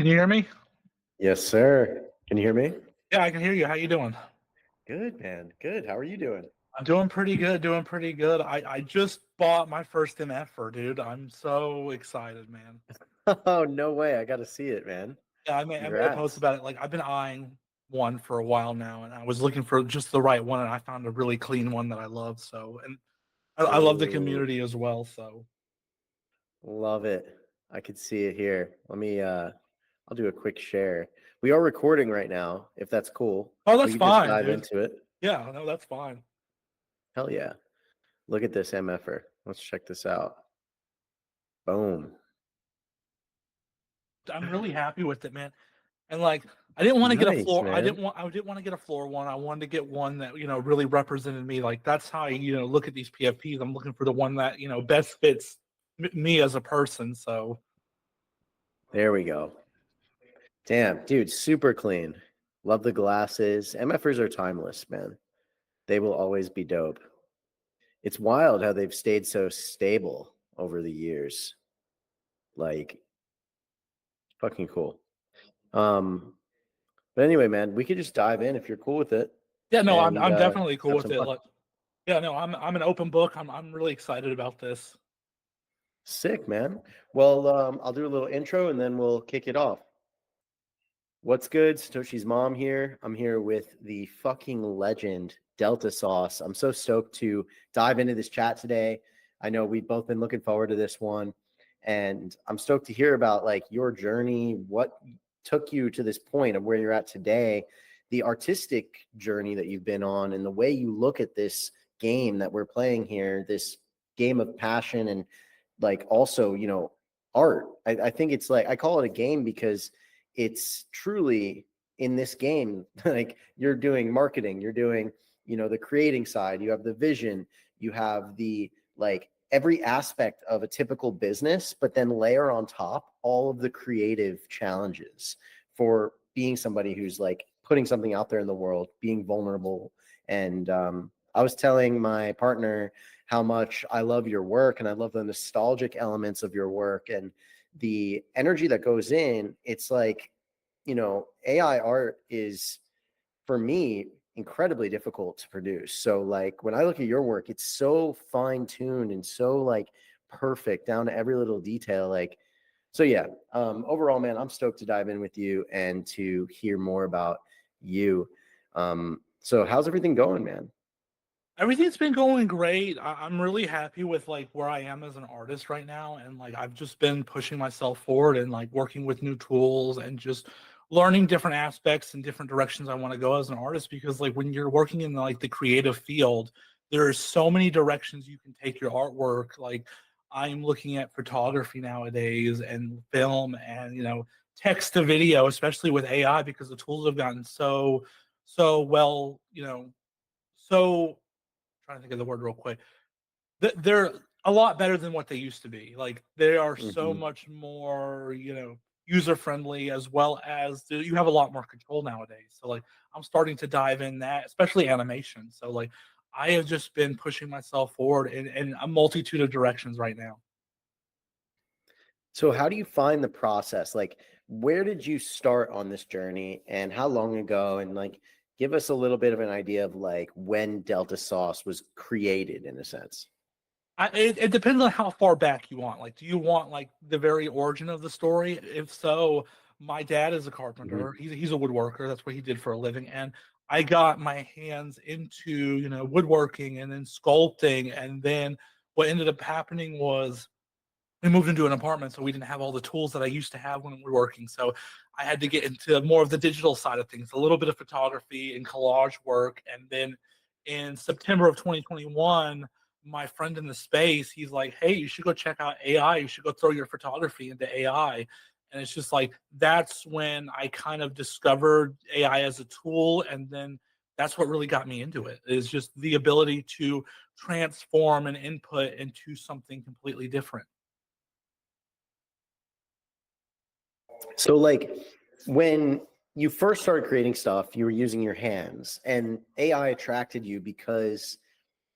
you hear me? Yes, sir. Can you hear me? Yeah, I can hear you. How you doing? Good, man. Good. How are you doing? I'm doing pretty good, doing pretty good. I just bought my first MFer, dude. I'm so excited, man. Oh, no way. I got to see it, man. Yeah, I made a post Congrats. about it. Like I've been eyeing one for a while now, and I was looking for just the right one, and I found a really clean one that I love. So, and I love the Ooh, community as well. So, love it. I could see it here. I'll do a quick share. We are recording right now, if that's cool. oh, We that's could just fine, dive dude. into it. Yeah, no, that's fine. Hell yeah. Look at this MFer. Let's check this out. Boom. I'm really happy with it, man. And like, I didn't want to get a Nice, floor. man. I didn't want to get a floor one. I wanted to get one that really represented me. Like that's how I look at these PFPs. I'm looking for the one that best fits me as a person. So There we go. Damn, dude, super clean. Love the glasses. MFers are timeless, man. They will always be dope. It's wild how they've stayed so stable over the years. Like fucking cool. Um, but anyway, man, we could just dive in if you're cool with it yeah, no, I'm and I'm definitely cool have with some it. fun. Like, yeah, no, I'm an open book. I'm really excited about this. Sick, man. Well, I'll do a little intro and then we'll kick it off. What's good? Satoshi's mom here. I'm here with the fucking legend, DeltaSauce. I'm so stoked to dive into this chat today. I know we've both been looking forward to this one. And I'm stoked to hear about like your journey, what took you to this point of where you're at today, the artistic journey that you've been on, and the way you look at this game that we're playing here, this game of passion and like also, art. I think it's like I call it a game because it's truly in this game like you're doing marketing, you're doing the creating side, you have the vision, you have the like every aspect of a typical business, but then layer on top all of the creative challenges for being somebody who's like putting something out there in the world, being vulnerable. And I was telling my partner how much I love your work and I love the nostalgic elements of your work and the energy that goes in. It's like, AI art is for me incredibly difficult to produce. So like when I look at your work, it's so fine tuned and so like perfect down to every little detail. Like, so yeah, overall, man, I'm stoked to dive in with you and to hear more about you. So how's everything going, man? Everything's been going great. I'm really happy with like where I am as an artist right now, and like I've just been pushing myself forward and like working with new tools and just learning different aspects and different directions I want to go as an artist. Because like when you're working in like the creative field, there are so many directions you can take your artwork. Like I'm looking at photography nowadays and film and text to video, especially with AI, because the tools have gotten so well, so trying to think of the word real quick. They're a lot better than what they used to be. Like they are so Mhm. much more, user friendly, as well as you have a lot more control nowadays. So like I'm starting to dive in that, especially animation. So like I have just been pushing myself forward in a multitude of directions right now. So how do you find the process? Like, where did you start on this journey and how long ago? And like, give us a little bit of an idea of like when Delta Sauce was created in a sense. It depends on how far back you want. Like, do you want like the very origin of the story? If so, my dad is a carpenter. Mhm. He's a woodworker. That's what he did for a living. And I got my hands into woodworking and then sculpting. And then what ended up happening was we moved into an apartment, so we didn't have all the tools that I used to have when we were working. So I had to get into more of the digital side of things, a little bit of photography and collage work. And then in September of 2021, my friend in the space, he's like, "Hey, you should go check out AI. You should go throw your photography into AI." And it's just like that's when I kind of discovered AI as a tool, and then that's what really got me into it. Is just the ability to transform an input into something completely different. So like when you first started creating stuff, you were using your hands and AI attracted you because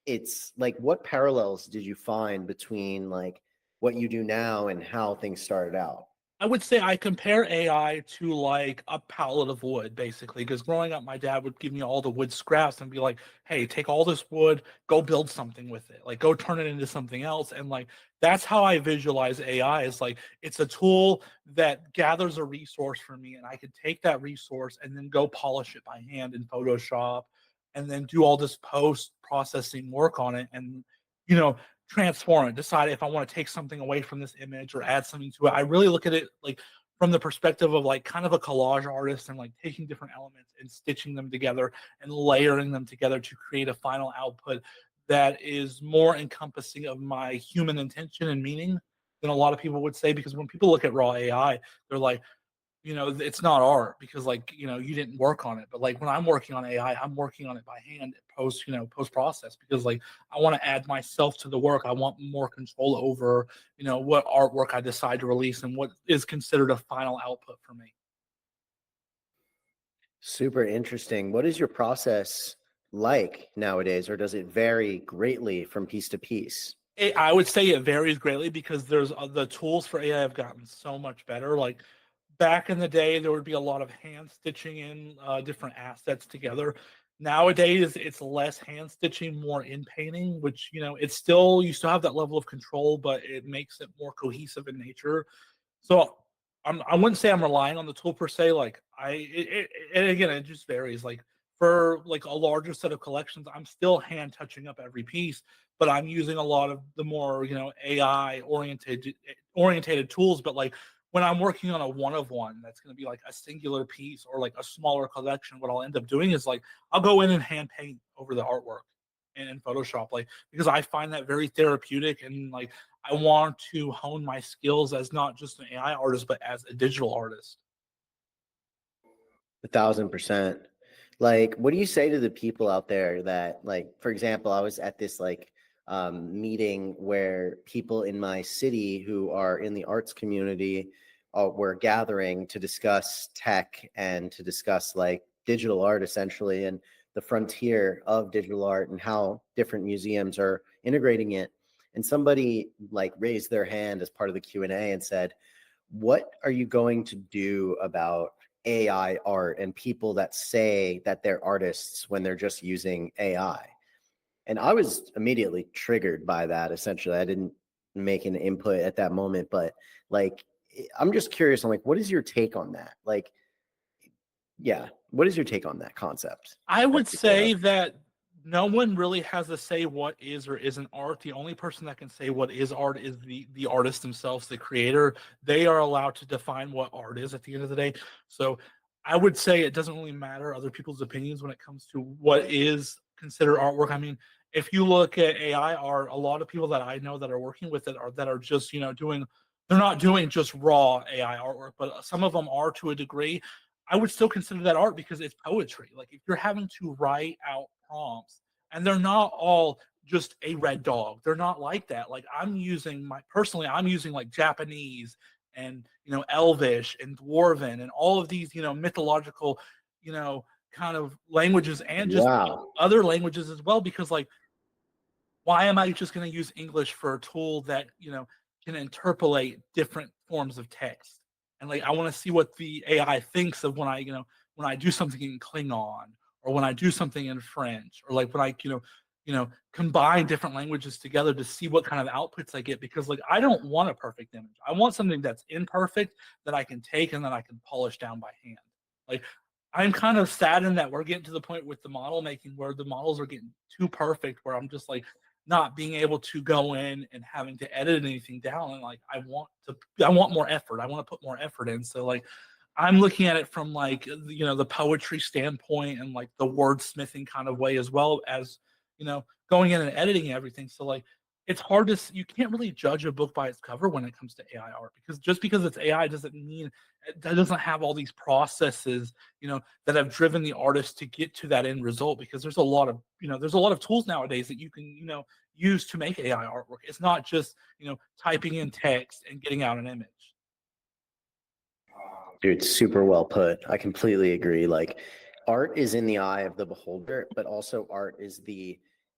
it's like what parallels did you find between like what you do now and how things started out? I would say I compare AI to like a pallet of wood, basically, because growing up, my dad would give me all the wood scraps and be like, "Hey, take all this wood, go build something with it. Like, go turn it into something else." And like, that's how I visualize AI. Is like it's a tool that gathers a resource for me, and I can take that resource and then go polish it by hand in Photoshop, and then do all this post processing work on it, and you know, transform it, decide if I want to take something away from this image or add something to it. I really look at it like from the perspective of like kind of a collage artist and like taking different elements and stitching them together and layering them together to create a final output that is more encompassing of my human intention and meaning than a lot of people would say. Because when people look at raw AI, they're like, it's not art because like, you didn't work on it. But like when I'm working on AI, I'm working on it by hand, post process, because like I want to add myself to the work. I want more control over, what artwork I decide to release and what is considered a final output for me. Super interesting. What is your process like nowadays, or does it vary greatly from piece to piece? I would say it varies greatly because there's the tools for AI have gotten so much better. Like back in the day, there would be a lot of hand stitching in different assets together. Nowadays, it's less hand stitching, more in painting, which you still have that level of control, but it makes it more cohesive in nature. So I wouldn't say I'm relying on the tool per se. Like and again, it just varies. Like for like a larger set of collections, I'm still hand touching up every piece, but I'm using a lot of the more AI orientated tools. But like when I'm working on a one of one, that's going to be like a singular piece or like a smaller collection. What I'll end up doing is like I'll go in and hand paint over the artwork in Photoshop, like because I find that very therapeutic and like I want to hone my skills as not just an AI artist, but as a digital artist. 1,000%. Like, what do you say to the people out there that, like, for example, I was at this like meeting where people in my city who are in the arts community were gathering to discuss tech and to discuss like digital art essentially and the frontier of digital art and how different museums are integrating it. And somebody like raised their hand as part of the Q&A and said, what are you going to do about AI art and people that say that they're artists when they're just using AI? And I was immediately triggered by that. Essentially, I didn't make an input at that moment, but like, I'm just curious. I'm like, what is your take on that? Like, yeah, what is your take on that concept I that would people say have? that no one really has to say what is or isn't art. The only person that can say what is art is the artist themselves, the creator. They are allowed to define what art is at the end of the day. So I would say it doesn't really matter other people's opinions when it comes to what is considered artwork. I mean, if you look at AI art, a lot of people that I know that are working with it are that are just, doing they're not doing just raw AI artwork, but some of them are to a degree. I would still consider that art because it's poetry. Like if you're having to write out prompts, and they're not all just a red dog. They're not like that. Like I'm using like Japanese and Elvish and Dwarven and all of these mythological kind of languages and just Wow. other languages as well, because like why am I just going to use English for a tool that can interpolate different forms of text? And like I want to see what the AI thinks of when I do something in Klingon or when I do something in French or like when I combine different languages together to see what kind of outputs I get, because like I don't want a perfect image. I want something that's imperfect that I can take and then I can polish down by hand. Like I'm kind of saddened that we're getting to the point with the model making where the models are getting too perfect, where I'm just like not being able to go in and having to edit anything down. And like I want more effort. I want to put more effort in. So like I'm looking at it from like the poetry standpoint and like the wordsmithing kind of way, as well as going in and editing everything. So like it's hard you can't really judge a book by its cover when it comes to AI art, because just because it's AI doesn't mean that doesn't have all these processes that have driven the artist to get to that end result. Because there's a lot of tools nowadays that you can use to make AI artwork. It's not just typing in text and getting out an image. Dude, super well put. I completely agree. Like, art is in the eye of the beholder, but also art is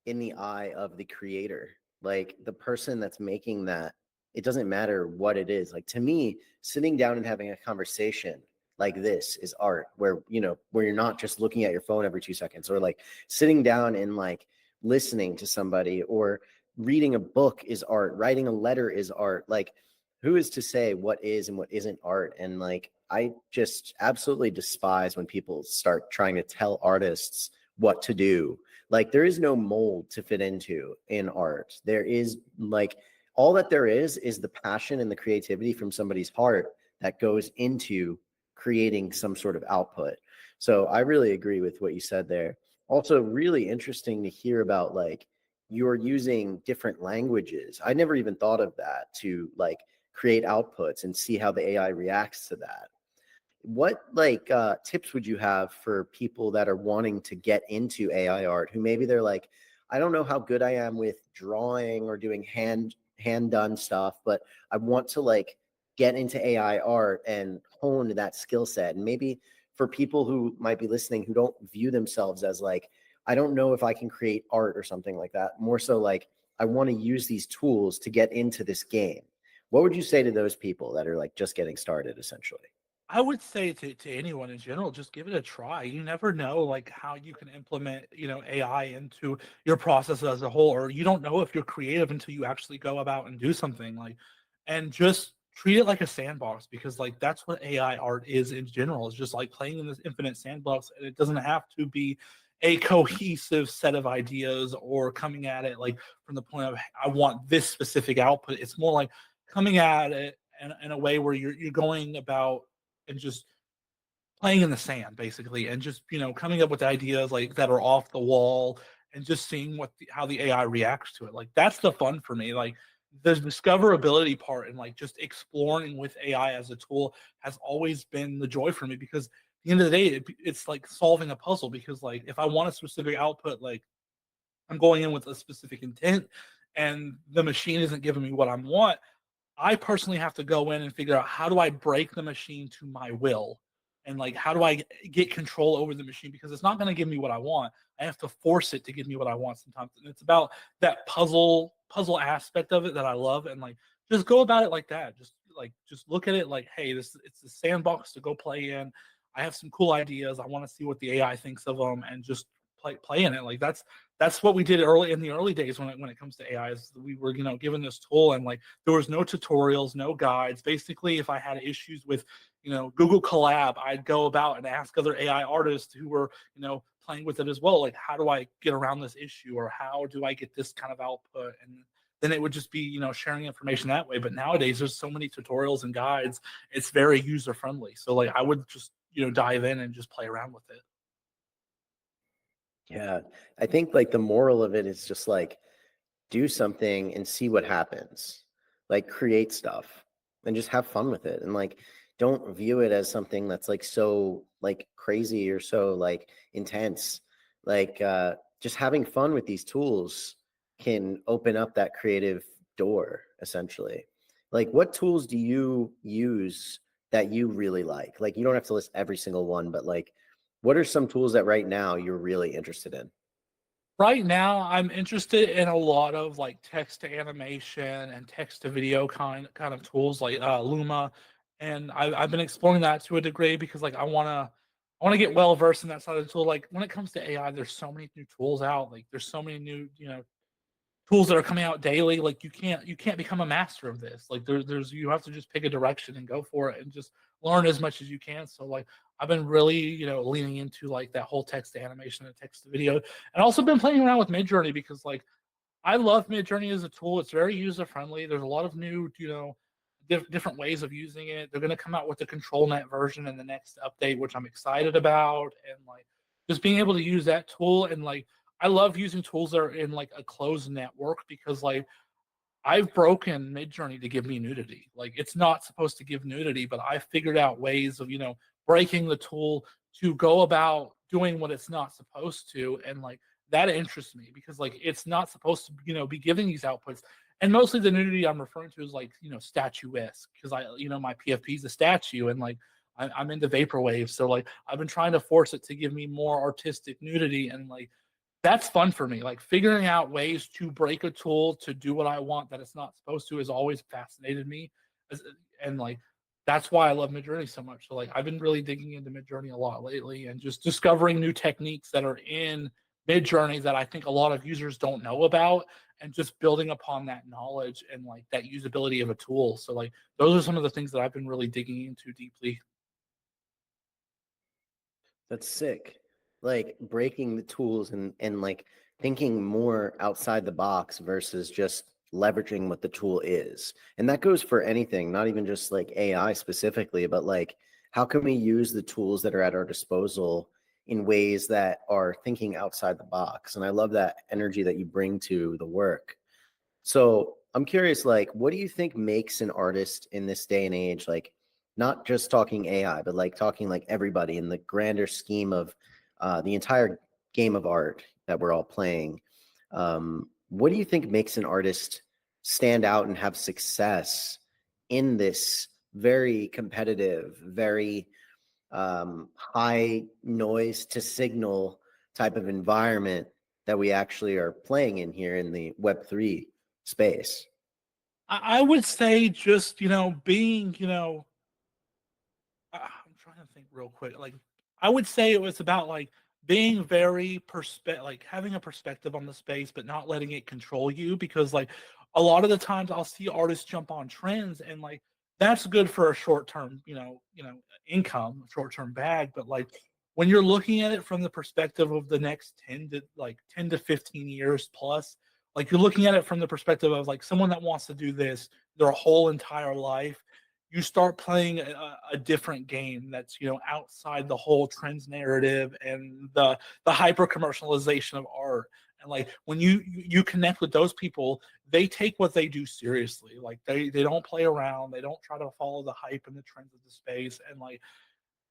in the eye of the creator. Like the person that's making that it doesn't matter what it is. Like to me, sitting down and having a conversation like this is art, where where you're not just looking at your phone every 2 seconds, or like sitting down and like listening to somebody, or reading a book is art, writing a letter is art. Like who is to say what is and what isn't art? And like I just absolutely despise when people start trying to tell artists what to do. Like there is no mold to fit into in art. There is like all that there is the passion and the creativity from somebody's heart that goes into creating some sort of output. So I really agree with what you said there. Also really interesting to hear about like you're using different languages. I never even thought of that, to like create outputs and see how the AI reacts to that. What like tips would you have for people that are wanting to get into AI art, who maybe they're like, I don't know how good I am with drawing or doing hand done stuff, but I want to like get into AI art and hone that skill set? And maybe for people who might be listening who don't view themselves as like, I don't know if I can create art or something like that, more so like I want to use these tools to get into this game. What would you say to those people that are like just getting started essentially? I would say to anyone in general, just give it a try. You never know like how you can implement, AI into your process as a whole, or you don't know if you're creative until you actually go about and do something like, and just treat it like a sandbox, because like that's what AI art is in general. It's just like playing in this infinite sandbox, and it doesn't have to be a cohesive set of ideas or coming at it like from the point of I want this specific output. It's more like coming at it in a way where you're going about and just playing in the sand basically, and just coming up with ideas like that are off the wall, and just seeing how the AI reacts to it. Like that's the fun for me. Like the discoverability part and like just exploring with AI as a tool has always been the joy for me, because at the end of the day it's like solving a puzzle. Because like if I want a specific output, like I'm going in with a specific intent and the machine isn't giving me what I want, I personally have to go in and figure out how do I break the machine to my will, and like how do I get control over the machine, because it's not going to give me what I want. I have to force it to give me what I want sometimes, and it's about that puzzle aspect of it that I love. And like just go about it like that. Just look at it like, hey, it's a sandbox to go play in. I have some cool ideas. I want to see what the AI thinks of them, and just play in it. Like that's what we did early in the early days when it comes to AI. Is we were given this tool, and like there was no tutorials, no guides. Basically, if I had issues with Google Collab, I'd go about and ask other AI artists who were playing with it as well, like how do I get around this issue, or how do I get this kind of output. And then it would just be sharing information that way. But nowadays there's so many tutorials and guides, it's very user friendly. So like I would just dive in and just play around with it. Yeah, I think like the moral of it is just like do something and see what happens. Like create stuff and just have fun with it. And like don't view it as something that's like so like crazy or so like intense. Like just having fun with these tools can open up that creative door essentially. Like what tools do you use that you really like? Like you don't have to list every single one, but like what are some tools that right now you're really interested in? Right now, I'm interested in a lot of like text to animation and text to video kind of tools like Luma, and I've been exploring that to a degree, because like I want to get well versed in that side of the tool. Like when it comes to AI, there's so many new tools out. Like there's so many new tools that are coming out daily. Like you can't become a master of this. Like there's you have to just pick a direction and go for it, and just learn as much as you can. So like I've been really leaning into like that whole text to animation and text to video, and also been playing around with Midjourney, because like I love Midjourney as a tool. It's very user friendly. There's a lot of new different ways of using it. They're going to come out with the control net version in the next update, which I'm excited about. And like just being able to use that tool, and like I love using tools that are in like a closed network, because like I've broken Midjourney to give me nudity. Like it's not supposed to give nudity, but I figured out ways of breaking the tool to go about doing what it's not supposed to. And like that interests me, because like it's not supposed to be giving these outputs. And mostly the nudity I'm referring to is like statuesque, because my PFP is a statue, and like I'm into vaporwave. So like I've been trying to force it to give me more artistic nudity, and like that's fun for me. Like figuring out ways to break a tool to do what I want that it's not supposed to has always fascinated me. And like that's why I love Midjourney so much. So like I've been really digging into Midjourney a lot lately and just discovering new techniques that are in Midjourney that I think a lot of users don't know about and just building upon that knowledge and like that usability of a tool. So like those are some of the things that I've been really digging into deeply. That's sick. Like breaking the tools and like thinking more outside the box versus just leveraging what the tool is. And that goes for anything, not even just like AI specifically, but like how can we use the tools that are at our disposal in ways that are thinking outside the box? And I love that energy that you bring to the work. So I'm curious, like, what do you think makes an artist in this day and age, like, not just talking AI, but like talking like everybody in the grander scheme of the entire game of art that we're all playing? What do you think makes an artist stand out and have success in this very competitive, very high noise to signal type of environment that we actually are playing in here in the Web3 space? I would say just, being, I'm trying to think real quick. Like, I would say it was about like being very like having a perspective on the space, but not letting it control you. Because like a lot of the times I'll see artists jump on trends, and like that's good for a short term, income, short term bag. But like when you're looking at it from the perspective of the next 10 to 15 years plus, like you're looking at it from the perspective of like someone that wants to do this their whole entire life, you start playing a different game that's outside the whole trends narrative and the hyper commercialization of art. And like when you connect with those people, they take what they do seriously. Like they don't play around, they don't try to follow the hype and the trends of the space. And like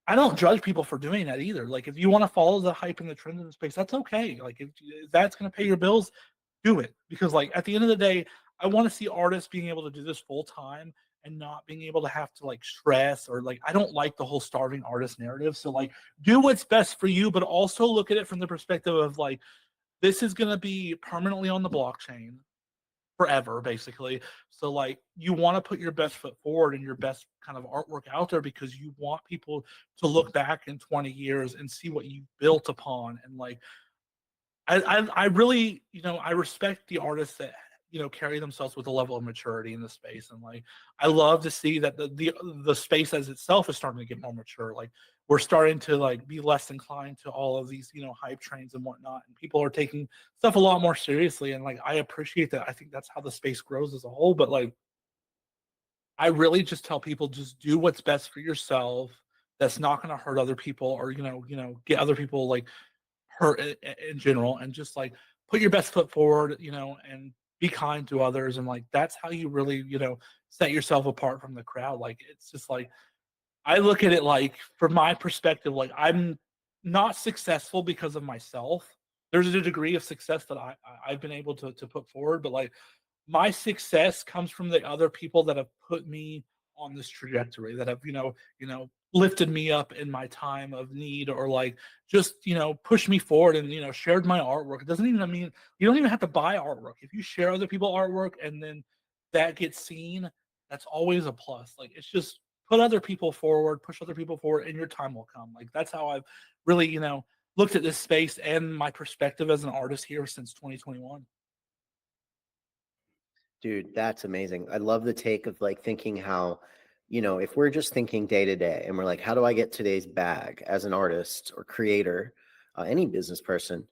I don't judge people for doing that either. Like if you want to follow the hype and the trends of the space, that's okay. Like if that's going to pay your bills, do it. Because like at the end of the day, I want to see artists being able to do this full time and not being able to have to like stress or like I don't like the whole starving artist narrative. So like do what's best for you, but also look at it from the perspective of like this is going to be permanently on the blockchain forever basically. So like you want to put your best foot forward and your best kind of artwork out there because you want people to look back in 20 years and see what you built upon. And like I really, I respect the artists that carry themselves with a level of maturity in the space, and like I love to see that the space as itself is starting to get more mature. Like we're starting to like be less inclined to all of these hype trains and whatnot, and people are taking stuff a lot more seriously. And like I appreciate that. I think that's how the space grows as a whole. But like I really just tell people just do what's best for yourself. That's not going to hurt other people or get other people like hurt in general, and just like put your best foot forward, and be kind to others. And like that's how you really set yourself apart from the crowd. Like it's just like I look at it like from my perspective, like I'm not successful because of myself. There's a degree of success that I've been able to put forward, but like my success comes from the other people that have put me on this trajectory, that have lifted me up in my time of need, or like just pushed me forward and shared my artwork. It doesn't even mean you don't even have to buy artwork. If you share other people's artwork and then that gets seen, that's always a plus. Like it's just put other people forward, push other people forward, and your time will come. Like that's how I've really looked at this space and my perspective as an artist here since 2021. Dude, that's amazing. I love the take of like thinking how, if we're just thinking day to day and we're like, how do I get today's bag as an artist or creator, any business person,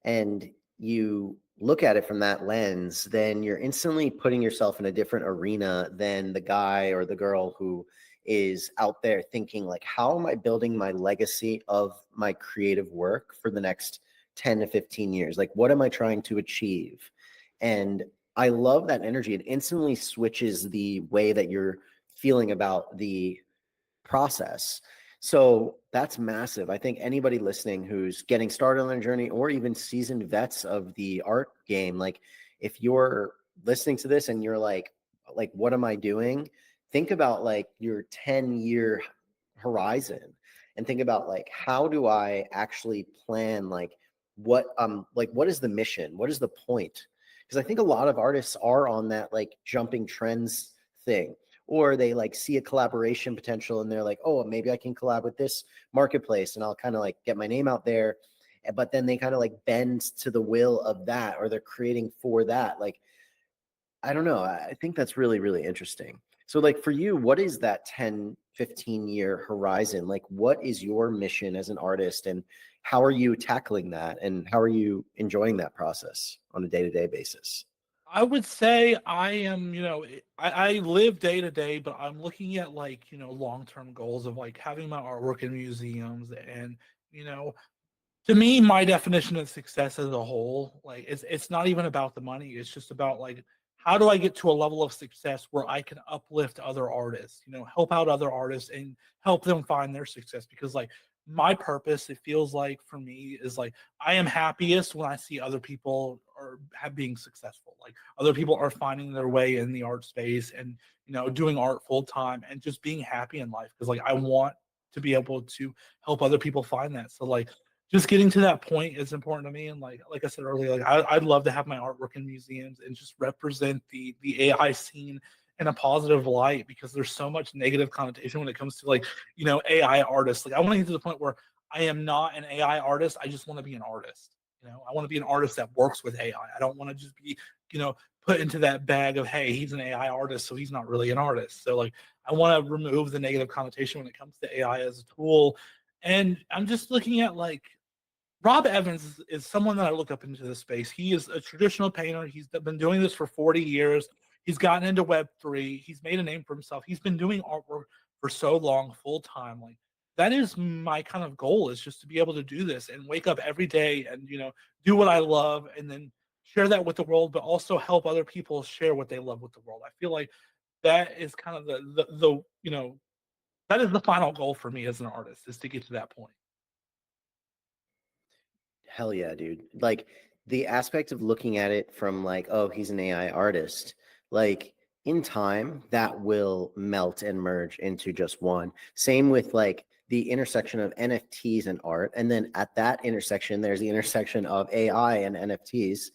and you look at it from that lens, then you're instantly putting yourself in a different arena than the guy or the girl who is out there thinking like, how am I building my legacy of my creative work for the next 10 to 15 years? Like, what am I trying to achieve? And I love that energy. It instantly switches the way that you're feeling about the process. So that's massive. I think anybody listening who's getting started on their journey or even seasoned vets of the art game, like if you're listening to this and you're like, what am I doing? Think about like your 10-year horizon and think about like, how do I actually plan like what is the mission? What is the point? Because I think a lot of artists are on that like jumping trends thing, or they like see a collaboration potential and they're like, oh, maybe I can collab with this marketplace and I'll kind of like get my name out there. But then they kind of like bend to the will of that, or they're creating for that. Like, I don't know. I think that's really, really interesting. So like for you, what is that 10, 15-year horizon? Like what is your mission as an artist, and how are you tackling that, and how are you enjoying that process on a day-to-day basis? I would say I am, I live day to day, but I'm looking at like, long-term goals of like having my artwork in museums and, you know, to me, my definition of success as a whole, like it's not even about the money. It's just about like how do I get to a level of success where I can uplift other artists, help out other artists and help them find their success. Because like my purpose, it feels like for me is like I am happiest when I see other people are have being successful. Like other people are finding their way in the art space and doing art full time and just being happy in life. Because like I want to be able to help other people find that. So like just getting to that point is important to me. And like I said earlier, like I'd love to have my artwork in museums and just represent the AI scene in a positive light, because there's so much negative connotation when it comes to like, AI artists. Like I want to get to the point where I am not an AI artist. I just want to be an artist. I want to be an artist that works with AI. I don't want to just be, put into that bag of, hey, he's an AI artist, so he's not really an artist. So like I want to remove the negative connotation when it comes to AI as a tool. And I'm just looking at like Rob Evans is someone that I look up into this space. He is a traditional painter. He's been doing this for 40 years. He's gotten into Web3. He's made a name for himself. He's been doing artwork for so long, full time. Like that is my kind of goal, is just to be able to do this and wake up every day and do what I love and then share that with the world, but also help other people share what they love with the world. I feel like that is kind of the that is the final goal for me as an artist, is to get to that point. Hell yeah, dude. Like the aspect of looking at it from like, oh, he's an AI artist, like in time that will melt and merge into just one. Same with like the intersection of NFTs and art. And then at that intersection, there's the intersection of AI and NFTs.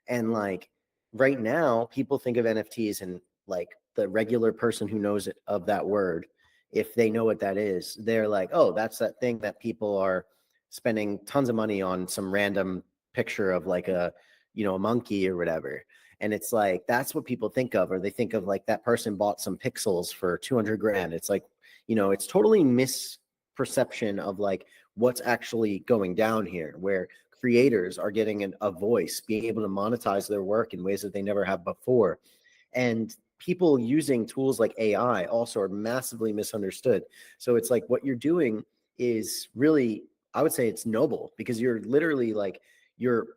And like right now, people think of NFTs and like the regular person who knows it of that word, if they know what that is, they're like, oh, that's that thing that people are spending tons of money on some random picture of like a monkey or whatever. And it's like that's what people think of, or they think of like that person bought some pixels for 200 grand. It's like, it's totally misperception of like what's actually going down here, where creators are getting a voice, being able to monetize their work in ways that they never have before. And people using tools like AI also are massively misunderstood. So it's like what you're doing is really, I would say it's noble, because you're literally like, you're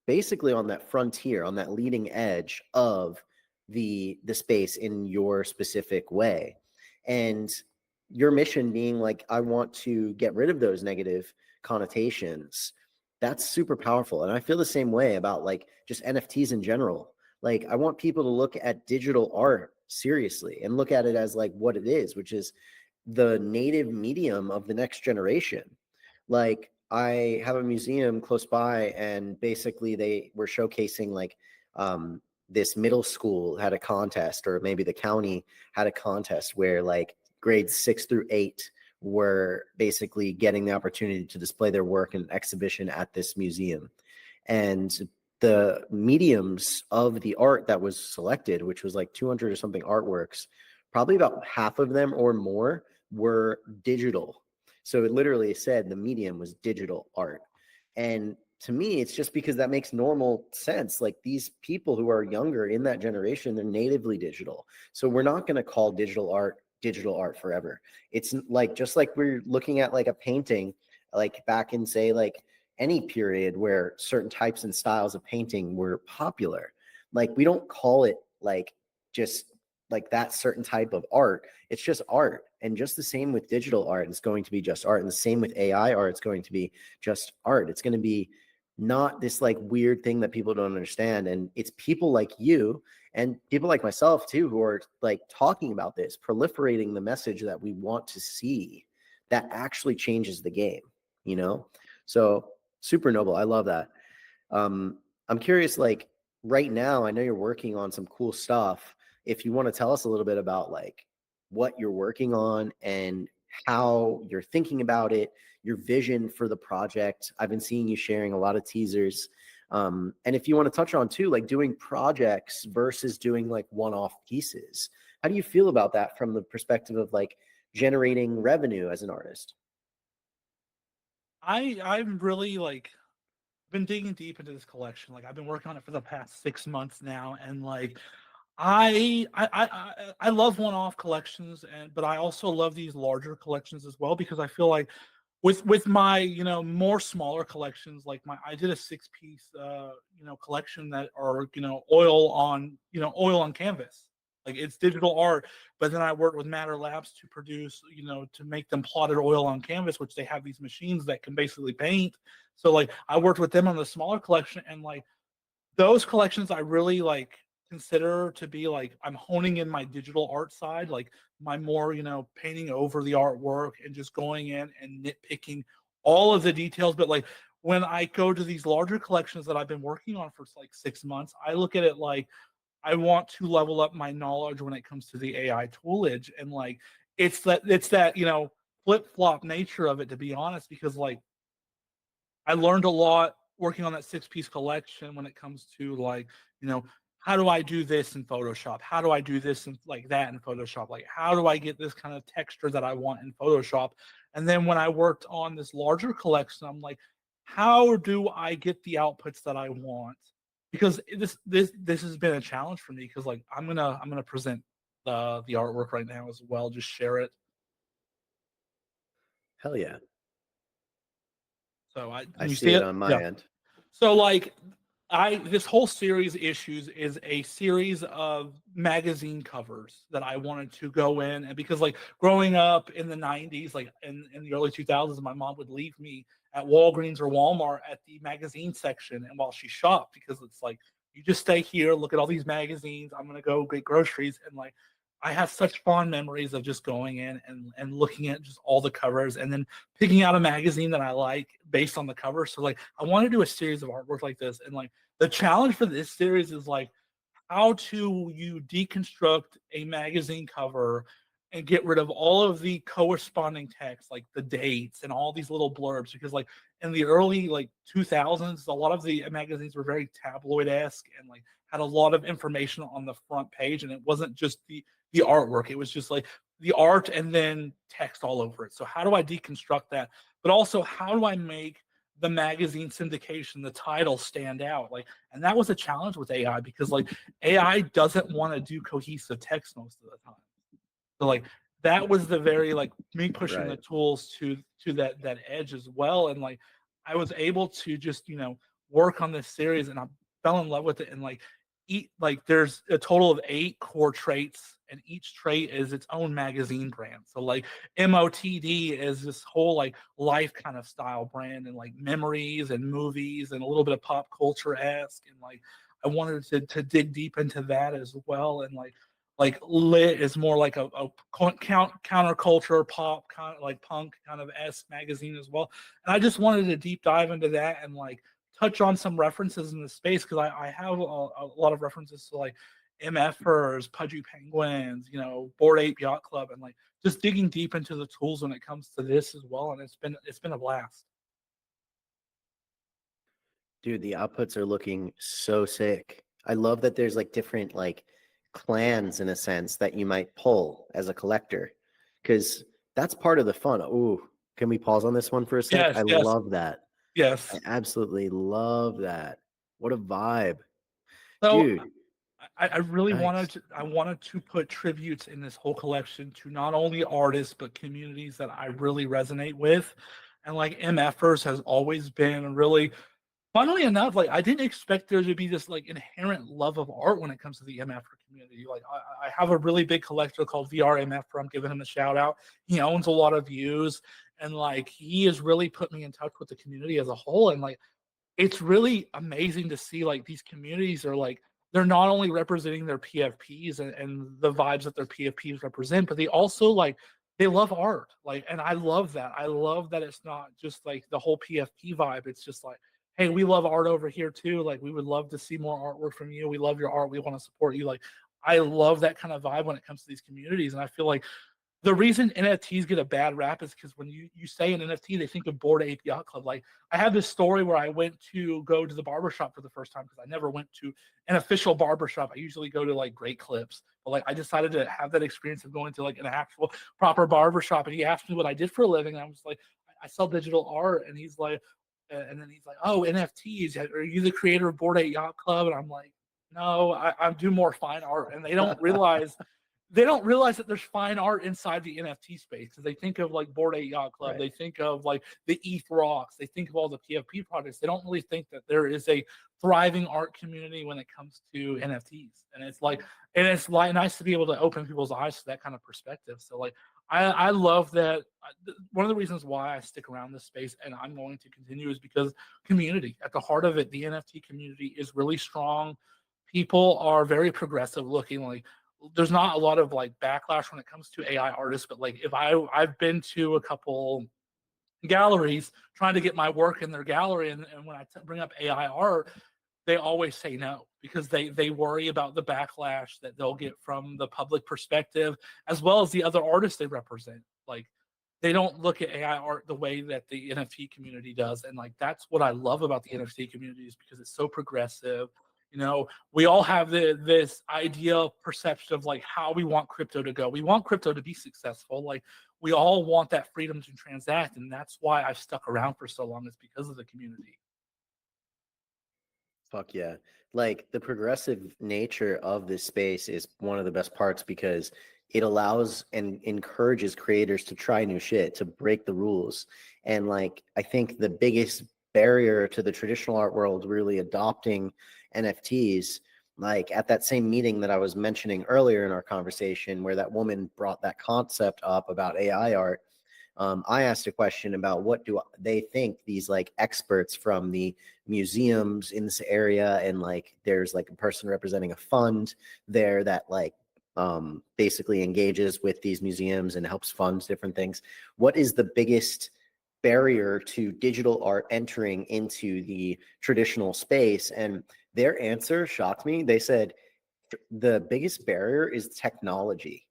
basically on that frontier, on that leading edge of the space in your specific way. And your mission being like, I want to get rid of those negative connotations. That's super powerful. And I feel the same way about like just NFTs in general. Like I want people to look at digital art seriously and look at it as like what it is, which is the native medium of the next generation. Like I have a museum close by, and basically they were showcasing like this middle school had a contest, or maybe the county had a contest where like grades 6 through 8 were basically getting the opportunity to display their work in an exhibition at this museum. And the mediums of the art that was selected, which was like 200 or something artworks, probably about half of them or more were digital. So it literally said the medium was digital art. And to me, it's just because that makes normal sense. Like these people who are younger in that generation, they're natively digital. So we're not going to call digital art forever. It's like, just like we're looking at like a painting, like back in say like any period where certain types and styles of painting were popular. Like we don't call it like just like that certain type of art. It's just art. And just the same with digital art, it's going to be just art. And the same with AI art, it's going to be just art. It's going to be not this like weird thing that people don't understand. And it's people like you and people like myself too, who are like talking about this, proliferating the message that we want to see, that actually changes the game, you know? So super noble. I love that. I'm curious, like right now, I know you're working on some cool stuff. If you want to tell us a little bit about like what you're working on and how you're thinking about it, your vision for the project. I've been seeing you sharing a lot of teasers. And if you want to touch on too, like doing projects versus doing like one-off pieces, how do you feel about that from the perspective of like generating revenue as an artist? I'm really like been digging deep into this collection. Like I've been working on it for the past 6 months now, and like I love one-off collections, and but I also love these larger collections as well because I feel like with my more smaller collections, like my I did a 6 piece collection that are oil on canvas, like it's digital art, but then I worked with Matter Labs to produce to make them plotted oil on canvas, which they have these machines that can basically paint. So like I worked with them on the smaller collection, and like those collections I really like consider to be like I'm honing in my digital art side, like my more, painting over the artwork and just going in and nitpicking all of the details. But like when I go to these larger collections that I've been working on for like 6 months, I look at it like I want to level up my knowledge when it comes to the AI toolage. And like it's that flip-flop nature of it, to be honest, because like I learned a lot working on that 6 piece collection when it comes to like, you know, how do I do this in Photoshop? How do I do this and like that in Photoshop? Like, how do I get this kind of texture that I want in Photoshop? And then when I worked on this larger collection, I'm like, how do I get the outputs that I want? Because this has been a challenge for me because like I'm gonna present the artwork right now as well, just share it. Hell yeah. So I I can you see see it it? on my Yeah. end. So like I this whole series of issues is a series of magazine covers that I wanted to go in, and because like growing up in the 90s, like in the early 2000s, my mom would leave me at Walgreens or Walmart at the magazine section and while she shopped, because it's like you just stay here, look at all these magazines, I'm gonna go get groceries. And like I have such fond memories of just going in and looking at just all the covers and then picking out a magazine that I like based on the cover. So like I want to do a series of artwork like this. And like the challenge for this series is like how to you deconstruct a magazine cover and get rid of all of the corresponding text, like the dates and all these little blurbs, because like in the early like 2000s, a lot of the magazines were very tabloid-esque and like had a lot of information on the front page, and it wasn't just the artwork, it was just like the art and then text all over it. So how do I deconstruct that, but also how do I make the magazine syndication, the title, stand out? Like, and that was a challenge with AI because like AI doesn't want to do cohesive text most of the time. So like that was the very like me pushing the Right. tools to that edge as well. And like I was able to just work on this series, and I fell in love with it. And like eat like there's a total of 8 core traits, and each trait is its own magazine brand. So like MOTD is this whole like life kind of style brand, and like memories and movies and a little bit of pop culture esque. And like I wanted to dig deep into that as well. And like lit is more like a counterculture pop kind of like punk kind of s magazine as well. And I just wanted to deep dive into that and like touch on some references in the space, because I have a lot of references to like mfers, pudgy penguins, board ape yacht club, and like just digging deep into the tools when it comes to this as well. And it's been a blast. Dude, the outputs are looking so sick. I love that there's like different like clans in a sense that you might pull as a collector, because that's part of the fun. Ooh, can we pause on this one for a sec? Yes, I yes, love that. I yes. absolutely love that. What a vibe. So Dude, I really nice. wanted to put tributes in this whole collection to not only artists but communities that I really resonate with. And like MFers has always been really, funnily enough, like I didn't expect there to be this like inherent love of art when it comes to the MFer community. Like I have a really big collector called VR MFer. I'm giving him a shout out. He owns a lot of views, and like he has really put me in touch with the community as a whole. And like it's really amazing to see like these communities are like they're not only representing their PFPs and the vibes that their PFPs represent, but they also like they love art. Like, and I love that. I love that it's not just like the whole PFP vibe. It's just like, hey, we love art over here too. Like, we would love to see more artwork from you. We love your art. We want to support you. Like, I love that kind of vibe when it comes to these communities. And I feel like the reason NFTs get a bad rap is because when you say an NFT, they think of Bored Ape Yacht Club. Like, I have this story where I went to go to the barbershop for the first time because I never went to an official barbershop. I usually go to like Great Clips, but like I decided to have that experience of going to like an actual proper barbershop. And he asked me what I did for a living. And I was like, I sell digital art. And he's like, and then he's like, oh, NFTs. Are you the creator of Bored Ape Yacht Club? And I'm like, no, I do more fine art. And they don't realize that there's fine art inside the NFT space because they think of like Bored Ape Yacht Club, Right. they think of like the ETH rocks, they think of all the PFP projects. They don't really think that there is a thriving art community when it comes to NFTs, and it's like nice to be able to open people's eyes to that kind of perspective. So like I love that. One of the reasons why I stick around this space and I'm going to continue is because community at the heart of it. The NFT community is really strong. People are very progressive looking. Like, there's not a lot of like backlash when it comes to AI artists, but like if I've been to a couple galleries trying to get my work in their gallery, and when I bring up AI art, they always say no because they worry about the backlash that they'll get from the public perspective as well as the other artists they represent. Like, they don't look at AI art the way that the NFT community does, and like that's what I love about the NFT community is because it's so progressive. We all have this idea perception of like how we want crypto to go. We want crypto to be successful. Like, we all want that freedom to transact, and that's why I've stuck around for so long. Is because of the community. Fuck yeah. Like the progressive nature of this space is one of the best parts because it allows and encourages creators to try new shit, to break the rules. And like, I think the biggest barrier to the traditional art world really adopting NFTs, like at that same meeting that I was mentioning earlier in our conversation, where that woman brought that concept up about AI art. I asked a question about what do they think these like experts from the museums in this area, and like there's like a person representing a fund there that like basically engages with these museums and helps fund different things. What is the biggest barrier to digital art entering into the traditional space? And their answer shocked me. They said the biggest barrier is technology.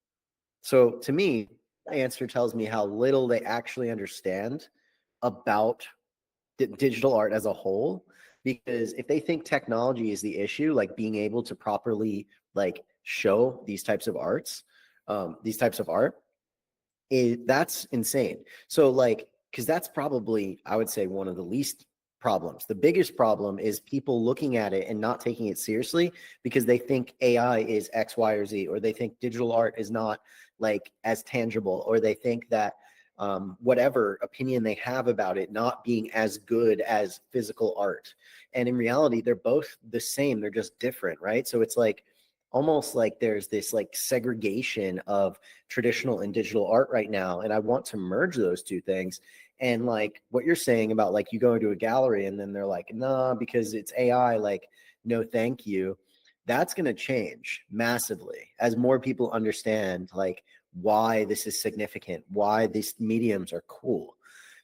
So to me, the answer tells me how little they actually understand about digital art as a whole. Because if they think technology is the issue, like being able to properly like show these types of art, that's insane. So like, because that's probably, I would say, one of the least problems. The biggest problem is people looking at it and not taking it seriously because they think AI is X, Y, or Z, or they think digital art is not like as tangible, or they think that whatever opinion they have about it not being as good as physical art. And in reality, they're both the same. They're just different, right? So it's like almost like there's this like segregation of traditional and digital art right now, and I want to merge those two things. And like what you're saying about like you go into a gallery and then they're like, nah, because it's AI, like no thank you. That's going to change massively as more people understand like why this is significant, why these mediums are cool.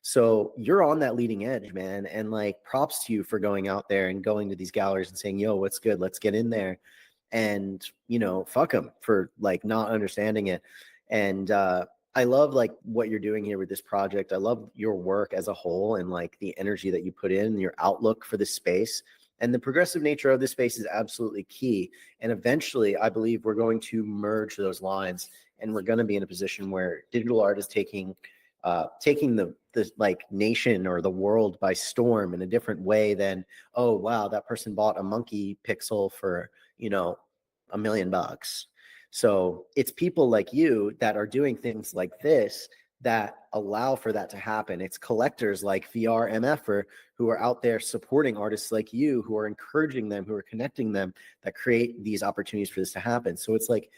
So you're on that leading edge, man, and like props to you for going out there and going to these galleries and saying, yo, what's good, let's get in there. And fuck them for like not understanding it. And I love like what you're doing here with this project. I love your work as a whole and like the energy that you put in, your outlook for this space. And the progressive nature of this space is absolutely key. And eventually, I believe we're going to merge those lines, and we're going to be in a position where digital art is taking the like nation or the world by storm in a different way than, oh wow, that person bought a monkey pixel for $1 million. So it's people like you that are doing things like this that allow for that to happen. It's collectors like VR MFer who are out there supporting artists like you, who are encouraging them, who are connecting them, that create these opportunities for this to happen. So it's like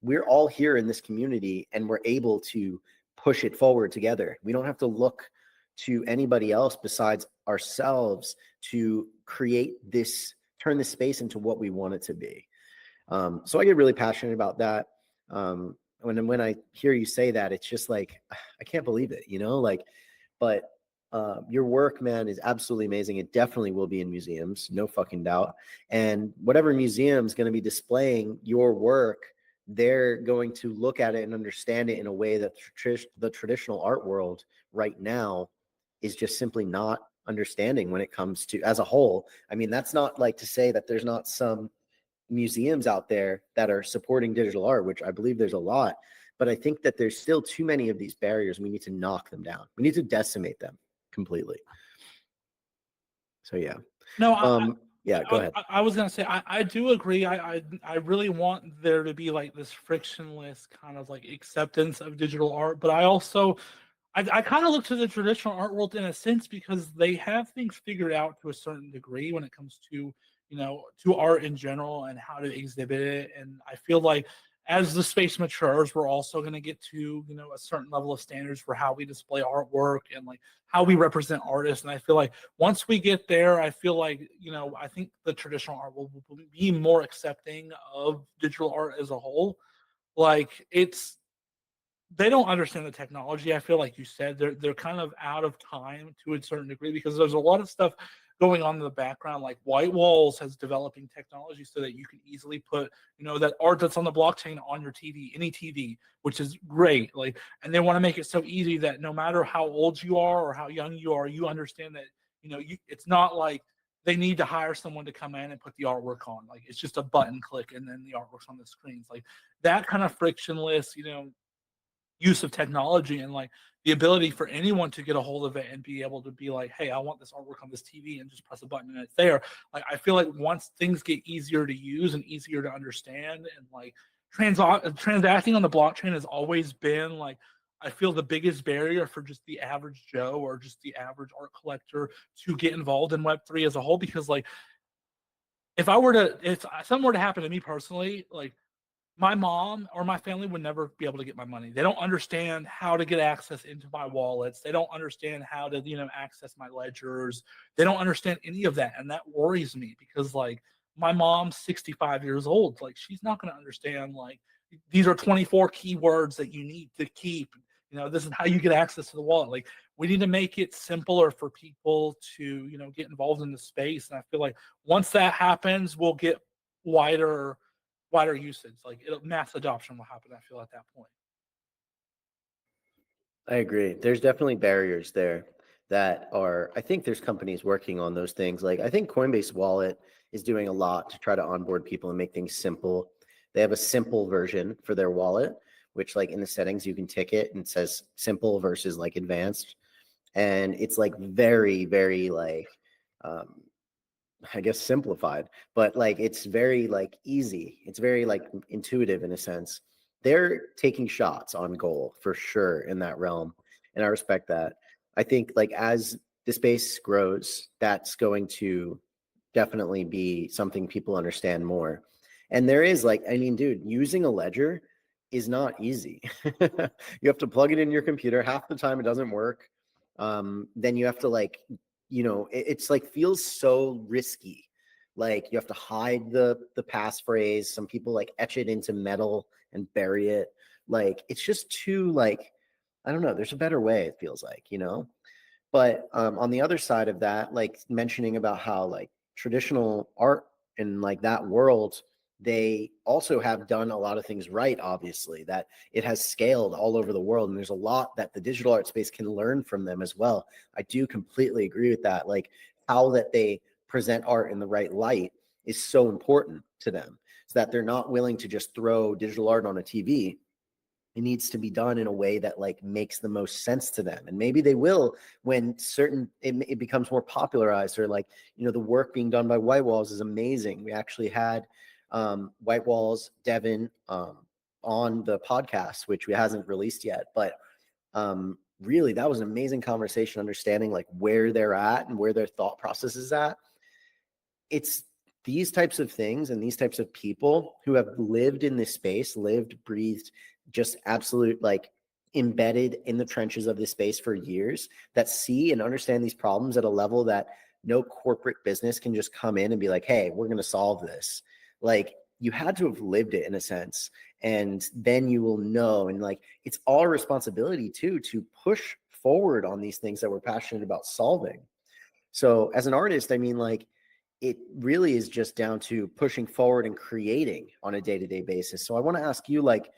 we're all here in this community and we're able to push it forward together. We don't have to look to anybody else besides ourselves to create this, turn this space into what we want it to be. So I get really passionate about that. When I hear you say that, it's just like, I can't believe it, like, but Your work, man, is absolutely amazing. It definitely will be in museums, no fucking doubt. And whatever museum is going to be displaying your work, they're going to look at it and understand it in a way that the traditional art world right now is just simply not understanding when it comes to as a whole. I mean, that's not like to say that there's not some museums out there that are supporting digital art, which I believe there's a lot. But I think that there's still too many of these barriers. We need to knock them down. We need to decimate them completely. So yeah. No, Yeah, go ahead. I was gonna say I do agree. I really want there to be like this frictionless kind of like acceptance of digital art, but I also I kind of look to the traditional art world in a sense because they have things figured out to a certain degree when it comes to to art in general and how to exhibit it. And I feel like as the space matures, we're also going to get to a certain level of standards for how we display artwork and like how we represent artists. And I feel like once we get there, I feel like I think the traditional art will be more accepting of digital art as a whole. Like they don't understand the technology. I feel like you said they're kind of out of time to a certain degree because there's a lot of stuff going on in the background. Like White Walls has developing technology so that you can easily put that art that's on the blockchain on your TV, any TV, which is great. Like, and they want to make it so easy that no matter how old you are or how young you are, you understand that it's not like they need to hire someone to come in and put the artwork on. Like it's just a button click and then the artwork's on the screens. Like that kind of frictionless, use of technology and like the ability for anyone to get a hold of it and be able to be like, hey, I want this artwork on this TV and just press a button and it's there. Like I feel like once things get easier to use and easier to understand and like transacting on the blockchain has always been like I feel the biggest barrier for just the average Joe or just the average art collector to get involved in Web3 as a whole. Because like if something were to happen to me personally, like my mom or my family would never be able to get my money. They don't understand how to get access into my wallets. They don't understand how to, access my ledgers. They don't understand any of that. And that worries me because like my mom's 65 years old. Like she's not going to understand like these are 24 keywords that you need to keep. This is how you get access to the wallet. Like we need to make it simpler for people to, get involved in the space. And I feel like once that happens, we'll get wider usage. Like mass adoption will happen, I feel, at that point. I agree. There's definitely barriers there that are, I think there's companies working on those things. Like I think Coinbase Wallet is doing a lot to try to onboard people and make things simple. They have a simple version for their wallet, which like in the settings you can tick it and it says simple versus like advanced. And it's like very, very like I guess simplified, but like it's very like easy. It's very like intuitive in a sense. They're taking shots on goal for sure in that realm. And I respect that. I think like as the space grows, that's going to definitely be something people understand more. And there is like, I mean, dude, using a ledger is not easy. You have to plug it in your computer. Half the time it doesn't work. Then you have to like, it's like feels so risky. Like you have to hide the passphrase. Some people like etch it into metal and bury it. Like it's just too like, I don't know. There's a better way. It feels like. But on the other side of that, like mentioning about how like traditional art in like that world, they also have done a lot of things right, obviously, that it has scaled all over the world. And there's a lot that the digital art space can learn from them as well. I do completely agree with that. Like how that they present art in the right light is so important to them so that they're not willing to just throw digital art on a TV. It needs to be done in a way that like makes the most sense to them, and maybe they will when it becomes more popularized, or like the work being done by White Walls is amazing. We actually had White Walls Devin on the podcast, which we hasn't released yet, but really that was an amazing conversation, understanding like where they're at and where their thought process is at. It's these types of things and these types of people who have lived in this space, lived, breathed, just absolute like embedded in the trenches of this space for years, that see and understand these problems at a level that no corporate business can just come in and be like, hey, we're going to solve this. Like you had to have lived it in a sense, and then you will know. And like it's our responsibility too to push forward on these things that we're passionate about solving. So as an artist, I mean, like, it really is just down to pushing forward and creating on a day-to-day basis. So I want to ask you, like,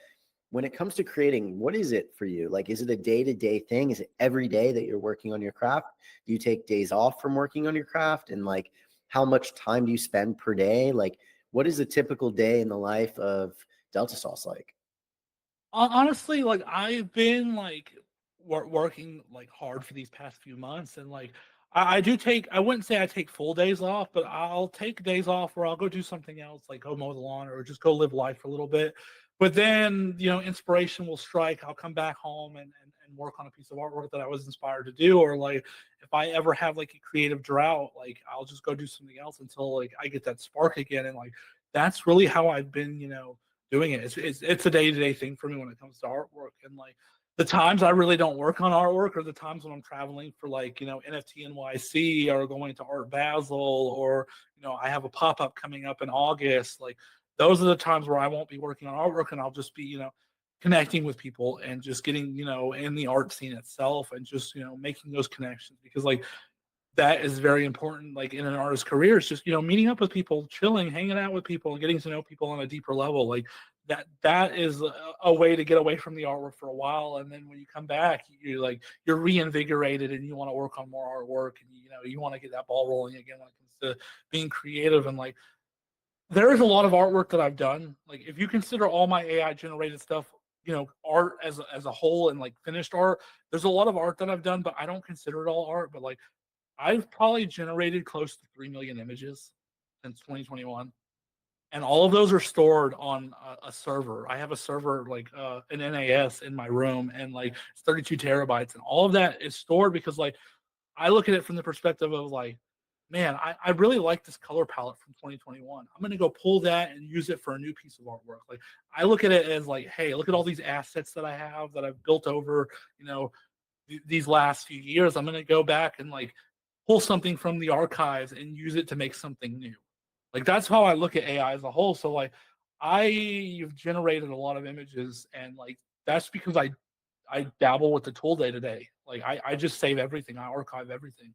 when it comes to creating, what is it for you? Like, is it a day-to-day thing? Is it every day that you're working on your craft? Do you take days off from working on your craft? And like, how much time do you spend per day? Like, what is a typical day in the life of DeltaSauce like? Honestly, like I've been like working like hard for these past few months, and like I do take. I wouldn't say I take full days off, but I'll take days off where I'll go do something else, like go mow the lawn or just go live life for a little bit. But then inspiration will strike. I'll come back home and work on a piece of artwork that I was inspired to do, or like if I ever have like a creative drought, like I'll just go do something else until like I get that spark again, and like that's really how I've been, doing it. It's a day-to-day thing for me when it comes to artwork. And like the times I really don't work on artwork are the times when I'm traveling for like, NFT NYC or going to Art Basel, or, I have a pop-up coming up in August. Like those are the times where I won't be working on artwork, and I'll just be, connecting with people and just getting, in the art scene itself, and just, making those connections, because like that is very important, like in an artist's career. It's just, meeting up with people, chilling, hanging out with people, and getting to know people on a deeper level. Like that is a way to get away from the artwork for a while, and then when you come back, you're reinvigorated, and you want to work on more artwork, and you want to get that ball rolling again when it comes to being creative. And like there is a lot of artwork that I've done. Like if you consider all my AI generated stuff, art as a whole, and like finished art, there's a lot of art that I've done, but I don't consider it all art. But like I've probably generated close to 3 million images since 2021. And all of those are stored on a server. I have a server, like an NAS in my room, and like it's 32 terabytes. And all of that is stored because like I look at it from the perspective of like, man, I really like this color palette from 2021. I'm going to go pull that and use it for a new piece of artwork. Like I look at it as like, hey, look at all these assets that I have that I've built over, these last few years. I'm going to go back and like pull something from the archives and use it to make something new. Like that's how I look at AI as a whole. So like I've generated a lot of images, and like that's because I dabble with the tool day to day. Like I just save everything. I archive everything.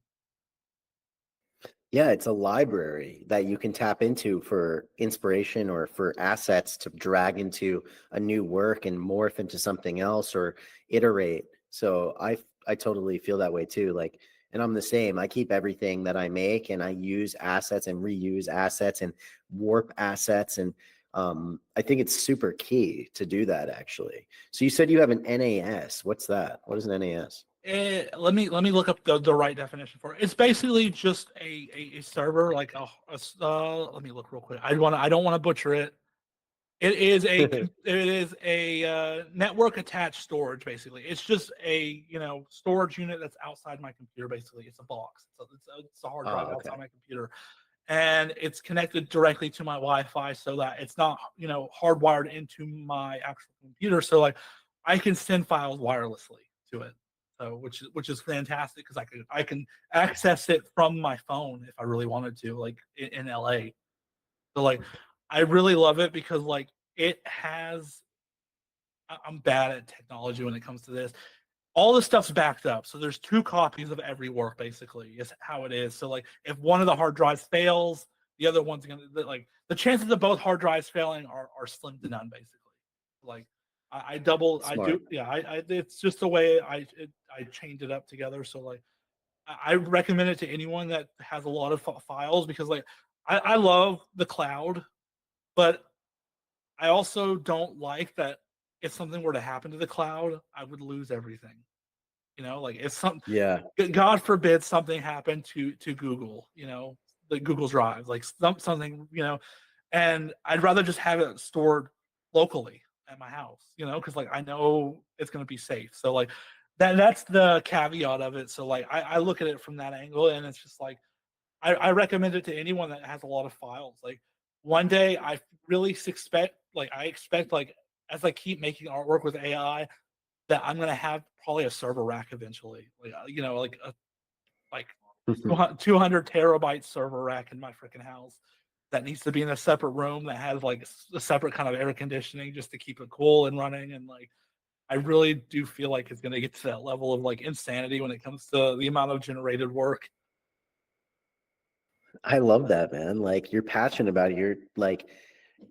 Yeah, it's a library that you can tap into for inspiration or for assets to drag into a new work and morph into something else or iterate. So I totally feel that way too. Like, and I'm the same. I keep everything that I make, and I use assets and reuse assets and warp assets. And I think it's super key to do that, actually. So you said you have an NAS. What's that? What is an NAS? Let me look up the right definition for it. It's basically just a server, like let me look real quick. I don't want to butcher it. It is a network attached storage. Basically, it's just a storage unit that's outside my computer. Basically, it's a box. It's a hard drive outside my computer, and it's connected directly to my Wi-Fi, so that it's not hardwired into my actual computer. So like I can send files wirelessly to it. So which is fantastic, because I can access it from my phone if I really wanted to, like in LA. So like I really love it because like it has. I'm bad at technology when it comes to this. All the stuff's backed up, so there's two copies of every work. Basically, is how it is. So like if one of the hard drives fails, the other one's gonna, like, the chances of both hard drives failing are slim to none. Basically, like I double. I Smart. do. Yeah. It's just the way I chained it up together. So like I recommend it to anyone that has a lot of files, because like I love the cloud, but I also don't like that if something were to happen to the cloud, I would lose everything. Like if Yeah. God forbid something happened to Google, the Google Drive, like something, and I'd rather just have it stored locally at my house, because like I know it's going to be safe. So like that's the caveat of it. So like I look at it from that angle, and it's just like I recommend it to anyone that has a lot of files. Like one day I really expect like as I keep making artwork with AI, that I'm gonna have probably a server rack eventually. Like like a like 200 terabyte server rack in my freaking house that needs to be in a separate room that has like a separate kind of air conditioning just to keep it cool and running. And like I really do feel like it's going to get to that level of like insanity when it comes to the amount of generated work. I love that, man. Like you're passionate about it. You're like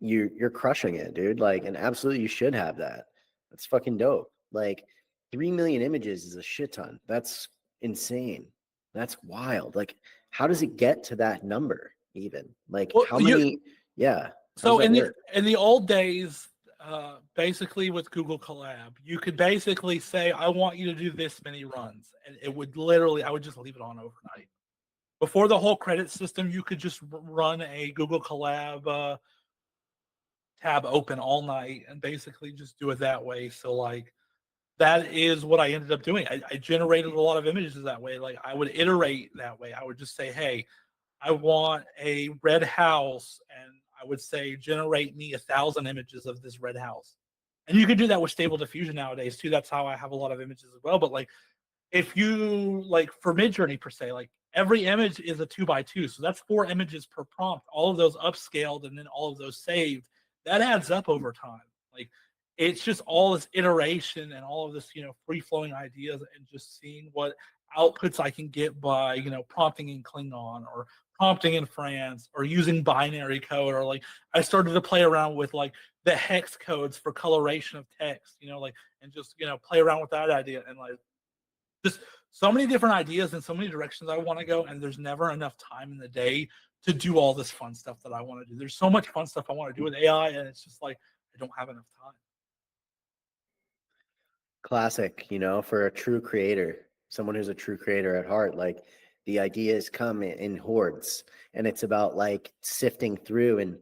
you're crushing it, dude. Like, and absolutely you should have that. That's fucking dope. Like 3 million images is a shit ton. That's insane. That's wild. Like, how does it get to that number even? Like Well, how many, yeah, how does so that work? in the old days, basically with Google Collab, you could basically say, "I want you to do this many runs," and it would literally, I would just leave it on overnight. Before the whole credit system, you could just run a Google Collab tab open all night and basically just do it that way. So like that is what I ended up doing. I generated a lot of images that way. Like I would iterate that way. I would just say, "Hey, I want a red house," and I would say, "Generate me 1,000 images of this red house." And you can do that with Stable Diffusion nowadays too. That's how I have a lot of images as well. But like if you like for Midjourney per se, like every image is a 2x2, so that's 4 images per prompt. All of those upscaled and then all of those saved. That adds up over time. Like it's just all this iteration and all of this, free flowing ideas and just seeing what outputs I can get by, prompting in Klingon or prompting in France or using binary code or like I started to play around with like the hex codes for coloration of text, like and just play around with that idea and like just so many different ideas and so many directions I want to go, and there's never enough time in the day to do all this fun stuff that I want to do. There's so much fun stuff I want to do with AI, and it's just like I don't have enough time. Classic, for a true creator, someone who's a true creator at heart. Like the ideas come in hordes, and it's about like sifting through and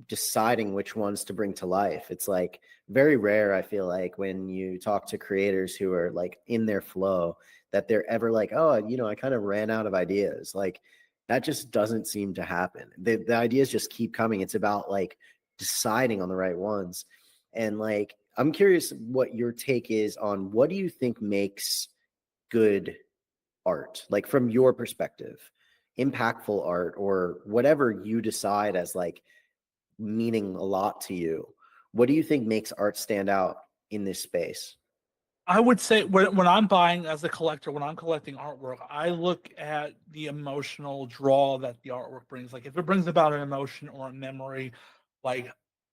deciding which ones to bring to life. It's like very rare, I feel like, when you talk to creators who are like in their flow, that they're ever like, oh, I kind of ran out of ideas. Like that just doesn't seem to happen. The ideas just keep coming. It's about like deciding on the right ones. And like, I'm curious what your take is on what do you think makes good art, like from your perspective, impactful art, or whatever you decide as like meaning a lot to you. What do you think makes art stand out in this space? I would say when I'm buying as a collector, when I'm collecting artwork, I look at the emotional draw that the artwork brings. Like if it brings about an emotion or a memory, like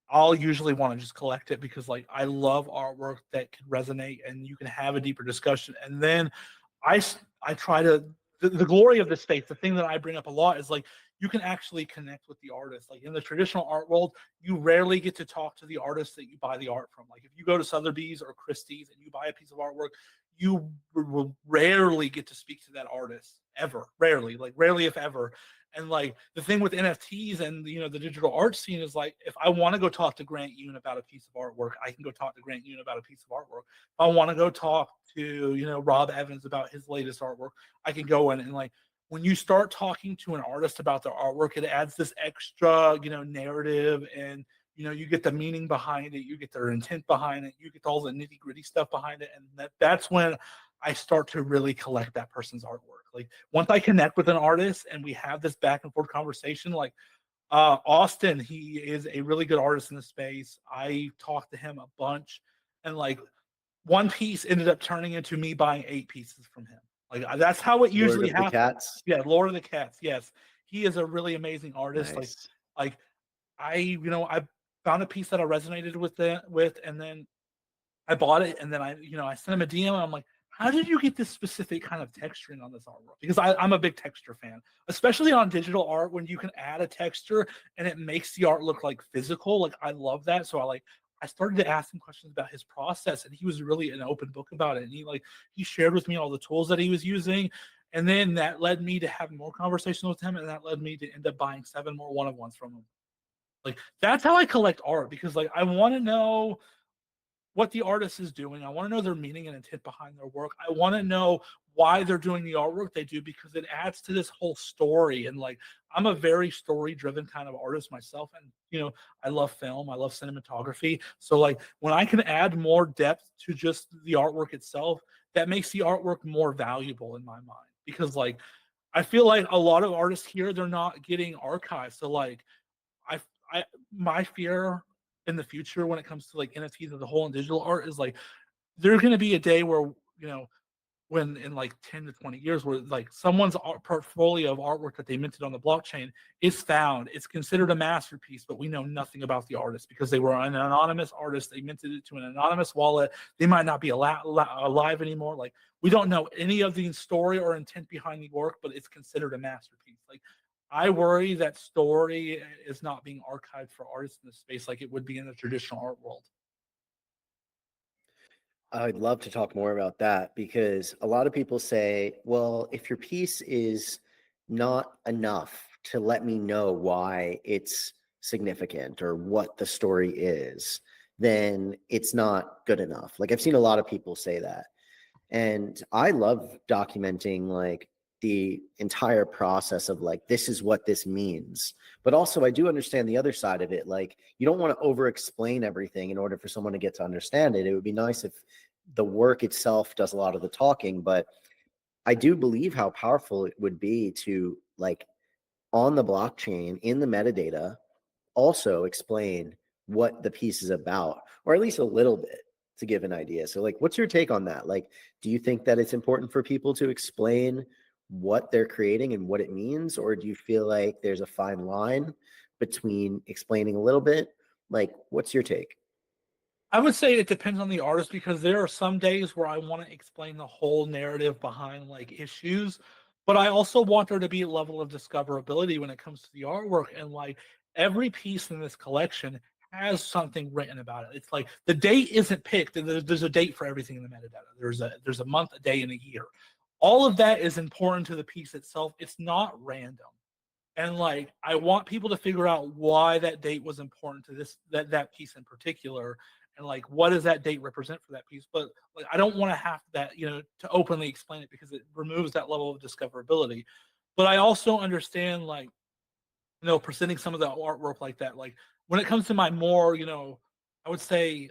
I'll usually want to just collect it because like I love artwork that can resonate and you can have a deeper discussion. And then I try to the glory of this space, the thing that I bring up a lot is like you can actually connect with the artist. Like in the traditional art world, you rarely get to talk to the artist that you buy the art from. Like if you go to Sotheby's or Christie's and you buy a piece of artwork, you will rarely get to speak to that artist ever. Rarely, like rarely if ever. And like the thing with NFTs and the digital art scene is like if I want to go talk to Grant Yoon about a piece of artwork, I can go talk to Grant Yoon about a piece of artwork. If I want to go talk to Rob Evans about his latest artwork, I can go in and like when you start talking to an artist about their artwork, it adds this extra, narrative and you get the meaning behind it, you get their intent behind it, you get all the nitty gritty stuff behind it. And that's when I start to really collect that person's artwork. Like once I connect with an artist and we have this back and forth conversation, like Austin, he is a really good artist in the space. I talked to him a bunch and like one piece ended up turning into me buying 8 pieces from him. Like that's how it Lord usually of the happens. Cats. Yeah, Lord of the Cats. Yes, he is a really amazing artist. Nice. Like I found a piece that I resonated with, and then I bought it, and then I sent him a DM, and I'm like, how did you get this specific kind of texturing on this artwork? Because I'm a big texture fan, especially on digital art when you can add a texture and it makes the art look like physical. Like I love that. So I started to ask him questions about his process, and he was really an open book about it. And he shared with me all the tools that he was using. And then that led me to have more conversations with him, and that led me to end up buying 7 more one-of-ones from him. Like that's how I collect art because like I want to know what the artist is doing. I want to know their meaning and intent behind their work. I want to know why they're doing the artwork they do because it adds to this whole story. And like, I'm a very story driven kind of artist myself. And, I love film, I love cinematography. So, like, when I can add more depth to just the artwork itself, that makes the artwork more valuable in my mind because, like, I feel like a lot of artists here, they're not getting archived. So, like, I, my fear in the future when it comes to like NFTs as a whole and digital art is like there's going to be a day where, you know, when in like 10 to 20 years, where like someone's art portfolio of artwork that they minted on the blockchain is found, it's considered a masterpiece, but we know nothing about the artist because they were an anonymous artist. They minted it to an anonymous wallet. They might not be alive anymore. Like, we don't know any of the story or intent behind the work, but it's considered a masterpiece. Like, I worry that story is not being archived for artists in this space like it would be in the traditional art world. I'd love to talk more about that because a lot of people say, well, if your piece is not enough to let me know why it's significant or what the story is, then it's not good enough. Like, I've seen a lot of people say that. And I love documenting like the entire process of like, this is what this means. But also, I do understand the other side of it. Like, you don't want to over explain everything in order for someone to get to understand it. It would be nice if the work itself does a lot of the talking. But I do believe how powerful it would be to, like, on the blockchain in the metadata, also explain what the piece is about, or at least a little bit to give an idea. So, like, what's your take on that? Like, do you think that it's important for people to explain what they're creating and what it means? Or do you feel like there's a fine line between explaining a little bit? Like, what's your take? I would say it depends on the artist because there are some days where I want to explain the whole narrative behind like issues, but I also want there to be a level of discoverability when it comes to the artwork. And like every piece in this collection has something written about it. It's like the date isn't picked. There's a date for everything in the metadata. There's a month, a day, and a year. All of that is important to the piece itself. It's not random. And like I want people to figure out why that date was important to that piece in particular, and like what does that date represent for that piece. But like I don't want to have that, you know, to openly explain it because it removes that level of discoverability. But I also understand, like, you know, presenting some of the artwork like that. Like when it comes to my more, you know, I would say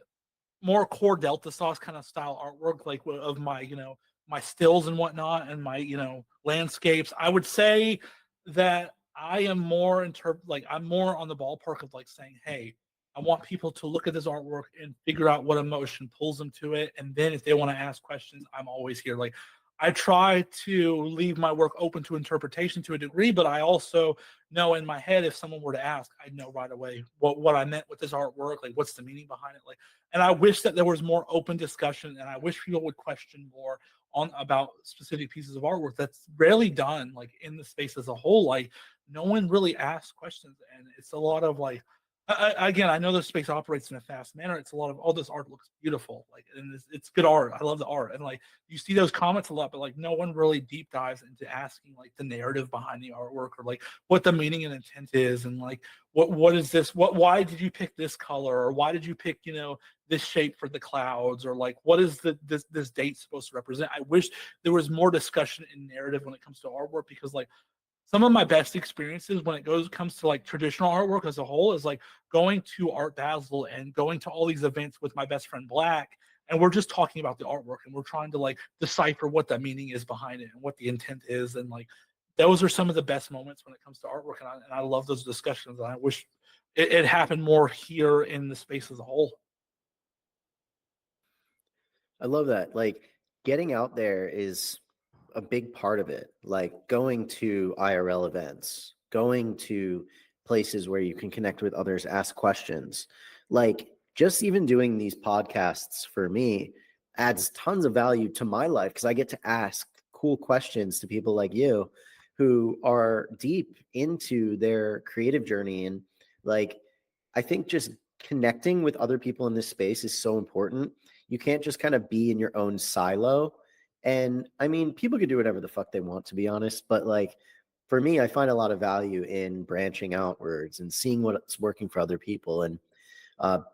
more core DeltaSauce kind of style artwork, like of my, you know, my stills and whatnot, and my, you know, landscapes. I would say that I am more like I'm more on the ballpark of like saying, hey, I want people to look at this artwork and figure out what emotion pulls them to it, and then if they want to ask questions, I'm always here. Like I try to leave my work open to interpretation to a degree, but I also know in my head if someone were to ask, I'd know right away what I meant with this artwork, like what's the meaning behind it, like. And I wish that there was more open discussion, and I wish people would question more on about specific pieces of artwork. That's rarely done, like in the space as a whole. Like no one really asks questions, and it's a lot of like. Again, I know the space operates in a fast manner. It's a lot of, all this art looks beautiful, like, and it's good art. I love the art, and like you see those comments a lot, but like no one really deep dives into asking like the narrative behind the artwork, or like what the meaning and intent is, and like what is this, why did you pick this color, or why did you pick, you know, this shape for the clouds, or like what is this date supposed to represent. I wish there was more discussion in narrative when it comes to artwork, because like some of my best experiences when it comes to like traditional artwork as a whole is like going to Art Basel and going to all these events with my best friend Black, and we're just talking about the artwork, and we're trying to like decipher what the meaning is behind it and what the intent is. And like those are some of the best moments when it comes to artwork, and I love those discussions, and I wish it happened more here in the space as a whole. I love that. Like, getting out there is a big part of it. Like going to IRL events, going to places where you can connect with others, ask questions. Like, just even doing these podcasts for me adds tons of value to my life because I get to ask cool questions to people like you who are deep into their creative journey. And like, I think just connecting with other people in this space is so important. You can't just kind of be in your own silo. And I mean, people can do whatever the fuck they want, to be honest. But like, for me, I find a lot of value in branching outwards and seeing what's working for other people, and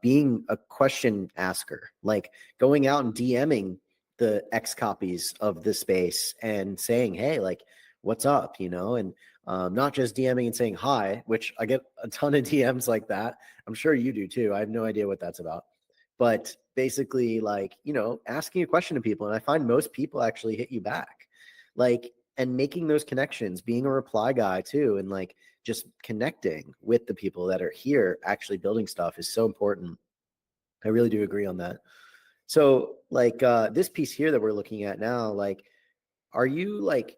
being a question asker, like going out and DMing the X copies of the space and saying, hey, like, what's up, you know, and not just DMing and saying hi, which I get a ton of DMs like that. I'm sure you do too. I have no idea what that's about. But basically, like, you know, asking a question to people. And I find most people actually hit you back. Like, and making those connections, being a reply guy too, and like just connecting with the people that are here actually building stuff is so important. I really do agree on that. So like this piece here that we're looking at now, like, are you like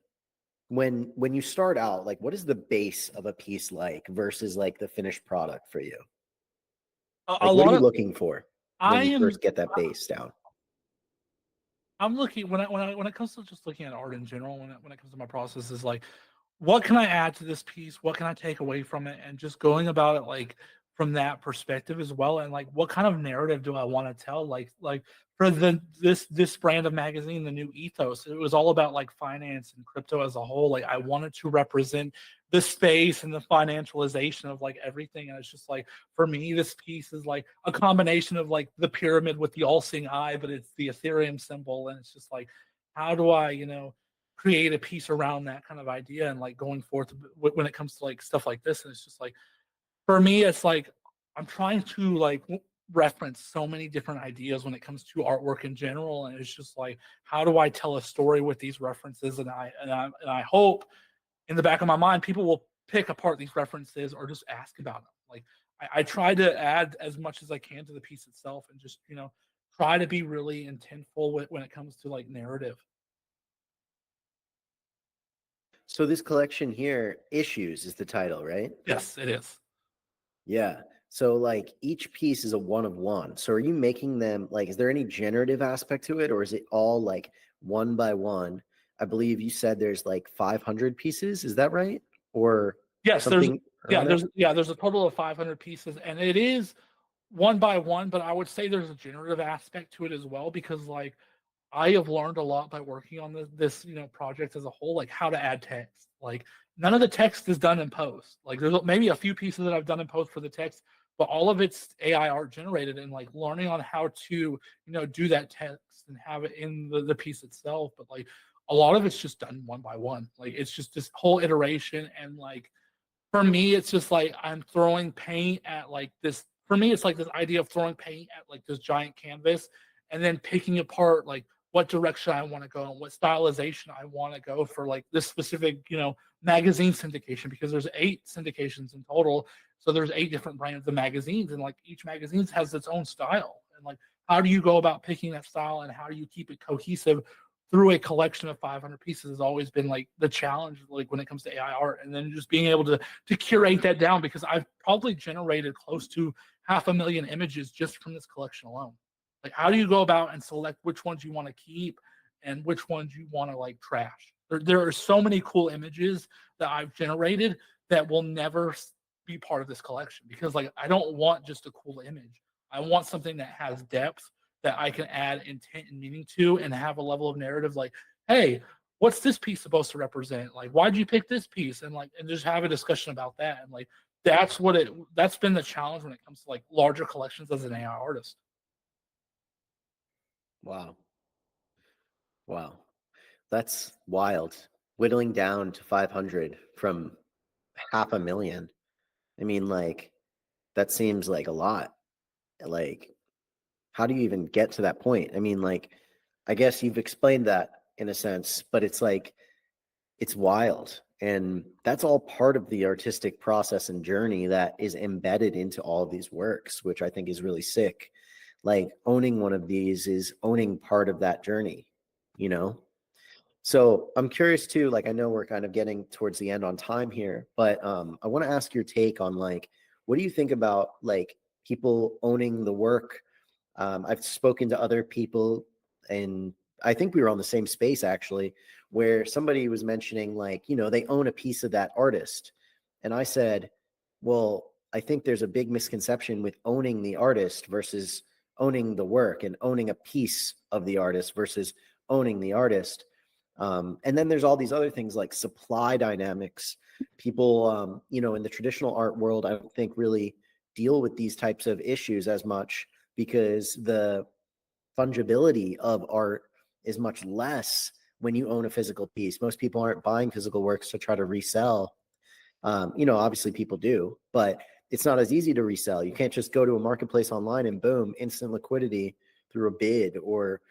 when you start out, like what is the base of a piece like versus like the finished product for you? A Like what are lot you of looking for I when you am first get that base down? I'm looking when it comes to just looking at art in general, when it comes to my process is like, what can I add to this piece? What can I take away from it? And just going about it like from that perspective as well. And like, what kind of narrative do I want to tell? Like for this brand of magazine, the new ethos, it was all about like finance and crypto as a whole. Like I wanted to represent the space and the financialization of like everything. And it's just like for me, this piece is like a combination of like the pyramid with the all-seeing eye, but it's the Ethereum symbol. And it's just like, how do I, create a piece around that kind of idea and like going forth when it comes to like stuff like this. And it's just like for me it's like I'm trying to like reference so many different ideas when it comes to artwork in general, and it's just like how do I tell a story with these references, and I hope in the back of my mind people will pick apart these references or just ask about them. Like I try to add as much as I can to the piece itself and just try to be really intentful when it comes to like narrative. So this collection here, Issues is the title, right? Yes, it is. Yeah. So like each piece is a one of one. So are you making them like, is there any generative aspect to it, or is it all like one by one? I believe you said there's like 500 pieces. Is that right? Or Yes, something around that? there's a total of 500 pieces, and it is one by one. But I would say there's a generative aspect to it as well because like I have learned a lot by working on this project as a whole, like how to add text. Like none of the text is done in post. Like there's maybe a few pieces that I've done in post for the text, but all of it's AI art generated, and like learning on how to do that text and have it in the piece itself. But like a lot of it's just done one by one. Like it's just this whole iteration, and like for me, it's just like I'm throwing paint at like this. For me, it's like this idea of throwing paint at like this giant canvas and then picking apart like what direction I want to go and what stylization I want to go for like this specific, magazine syndication, because there's 8 syndications in total. So there's 8 different brands of magazines, and like each magazine has its own style. And like, how do you go about picking that style, and how do you keep it cohesive through a collection of 500 pieces has always been like the challenge, like when it comes to AI art, and then just being able to curate that down, because I've probably generated close to 500,000 images just from this collection alone. Like, how do you go about and select which ones you want to keep and which ones you want to like trash? There are so many cool images that I've generated that will never be part of this collection, because like I don't want just a cool image. I want something that has depth, that I can add intent and meaning to, and have a level of narrative like, hey, what's this piece supposed to represent? Like, why'd you pick this piece? And like, and just have a discussion about that. And like, that's been the challenge when it comes to like larger collections as an AI artist. Wow. Wow. That's wild. Whittling down to 500 from 500,000. I mean, like, that seems like a lot. Like, how do you even get to that point? I mean, like, I guess you've explained that in a sense, but it's like, it's wild. And that's all part of the artistic process and journey that is embedded into all of these works, which I think is really sick. Like, owning one of these is owning part of that journey, you know? So I'm curious too, like I know we're kind of getting towards the end on time here, but I want to ask your take on like, what do you think about like people owning the work? I've spoken to other people, and I think we were on the same space actually, where somebody was mentioning like, they own a piece of that artist. And I said, well, I think there's a big misconception with owning the artist versus owning the work, and owning a piece of the artist versus owning the artist. And then there's all these other things like supply dynamics. People, in the traditional art world, I don't think really deal with these types of issues as much, because the fungibility of art is much less when you own a physical piece. Most people aren't buying physical works to try to resell. Obviously people do, but it's not as easy to resell. You can't just go to a marketplace online and boom, instant liquidity through a bid, or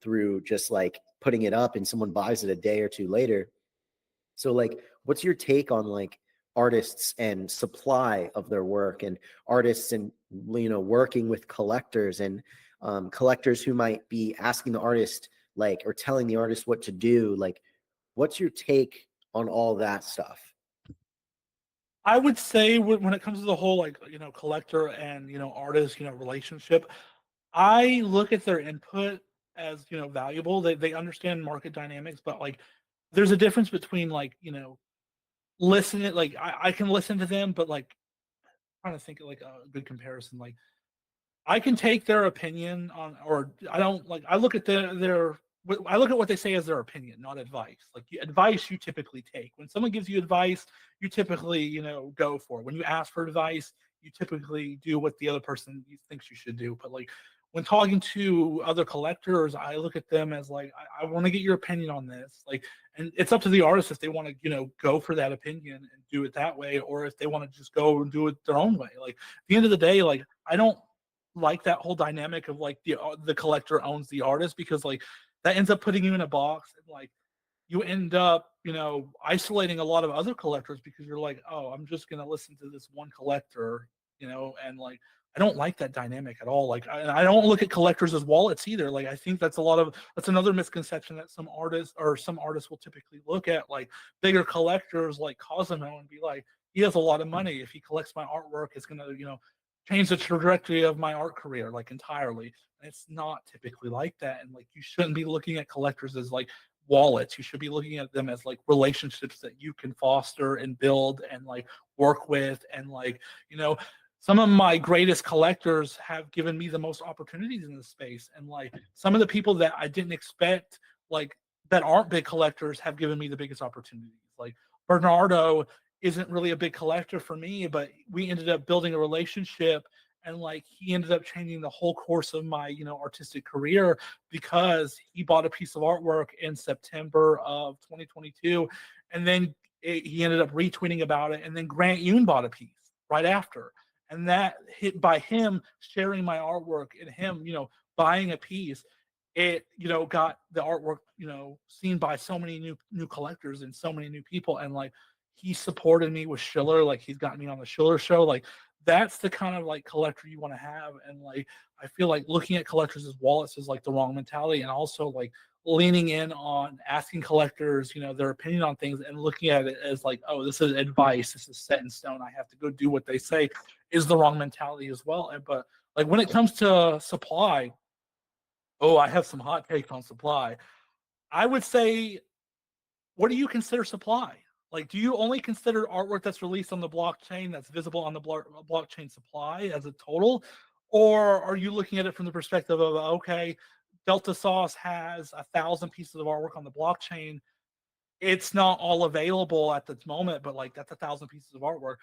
through just like putting it up and someone buys it a day or two later. So like, what's your take on like artists and supply of their work, and artists and working with collectors, and collectors who might be asking the artist, like, or telling the artist what to do. Like, what's your take on all that stuff? I would say when it comes to the whole like collector and artist relationship, I look at their input as valuable. They understand market dynamics, but like there's a difference between like listening. Like I can listen to them, but like trying to think of like a good comparison. Like I can take their opinion on, or I don't like. I look at I look at what they say as their opinion, not advice. Like advice, you typically take. When someone gives you advice, you typically, go for it. When you ask for advice, you typically do what the other person thinks you should do. But like when talking to other collectors, I look at them as like, I want to get your opinion on this. Like, and it's up to the artist if they want to, go for that opinion and do it that way, or if they want to just go and do it their own way. Like at the end of the day, like I don't like that whole dynamic of like the collector owns the artist, because like that ends up putting you in a box, and like you end up isolating a lot of other collectors because you're like, oh, I'm just going to listen to this one collector, and like I don't like that dynamic at all. Like I don't look at collectors as wallets either. Like I think that's another misconception that some artists will typically look at like bigger collectors like Cosimo and be like, he has a lot of money, if he collects my artwork, it's going to change the trajectory of my art career like entirely. And it's not typically like that. And like you shouldn't be looking at collectors as like wallets. You should be looking at them as like relationships that you can foster and build and like work with. And like some of my greatest collectors have given me the most opportunities in this space, and like some of the people that I didn't expect, like that aren't big collectors, have given me the biggest opportunities. Like Bernardo isn't really a big collector for me, but we ended up building a relationship, and like he ended up changing the whole course of my artistic career, because he bought a piece of artwork in September of 2022, and then he ended up retweeting about it, and then Grant Yoon bought a piece right after, and that hit by him sharing my artwork and him buying a piece, it got the artwork seen by so many new collectors and so many new people. And like he supported me with Schiller, like he's gotten me on the Schiller show. Like that's the kind of like collector you want to have. And like I feel like looking at collectors as wallets is like the wrong mentality. And also like leaning in on asking collectors their opinion on things and looking at it as like, oh, this is advice, this is set in stone, I have to go do what they say, is the wrong mentality as well. But like when it comes to supply, oh, I have some hot takes on supply. I would say, what do you consider supply? Like, do you only consider artwork that's released on the blockchain, that's visible on the blockchain supply as a total? Or are you looking at it from the perspective of, okay, DeltaSauce has 1,000 pieces of artwork on the blockchain. It's not all available at this moment, but like that's 1,000 pieces of artwork.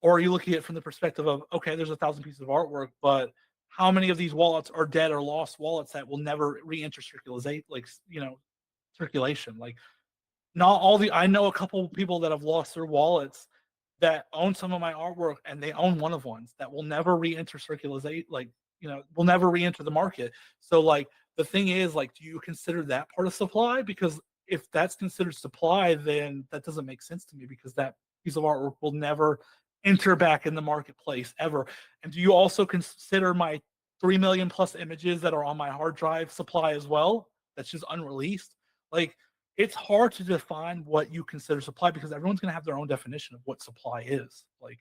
Or are you looking at it from the perspective of, okay, there's 1,000 pieces of artwork, but how many of these wallets are dead or lost wallets that will never re-enter circulation? Like not all I know a couple people that have lost their wallets that own some of my artwork, and they own one of ones that will never re-enter circulate, like will never re-enter the market. So like the thing is, like, do you consider that part of supply? Because if that's considered supply, then that doesn't make sense to me, because that piece of artwork will never enter back in the marketplace ever. And do you also consider my 3 million plus images that are on my hard drive supply as well, that's just unreleased? Like it's hard to define what you consider supply, because everyone's going to have their own definition of what supply is. Like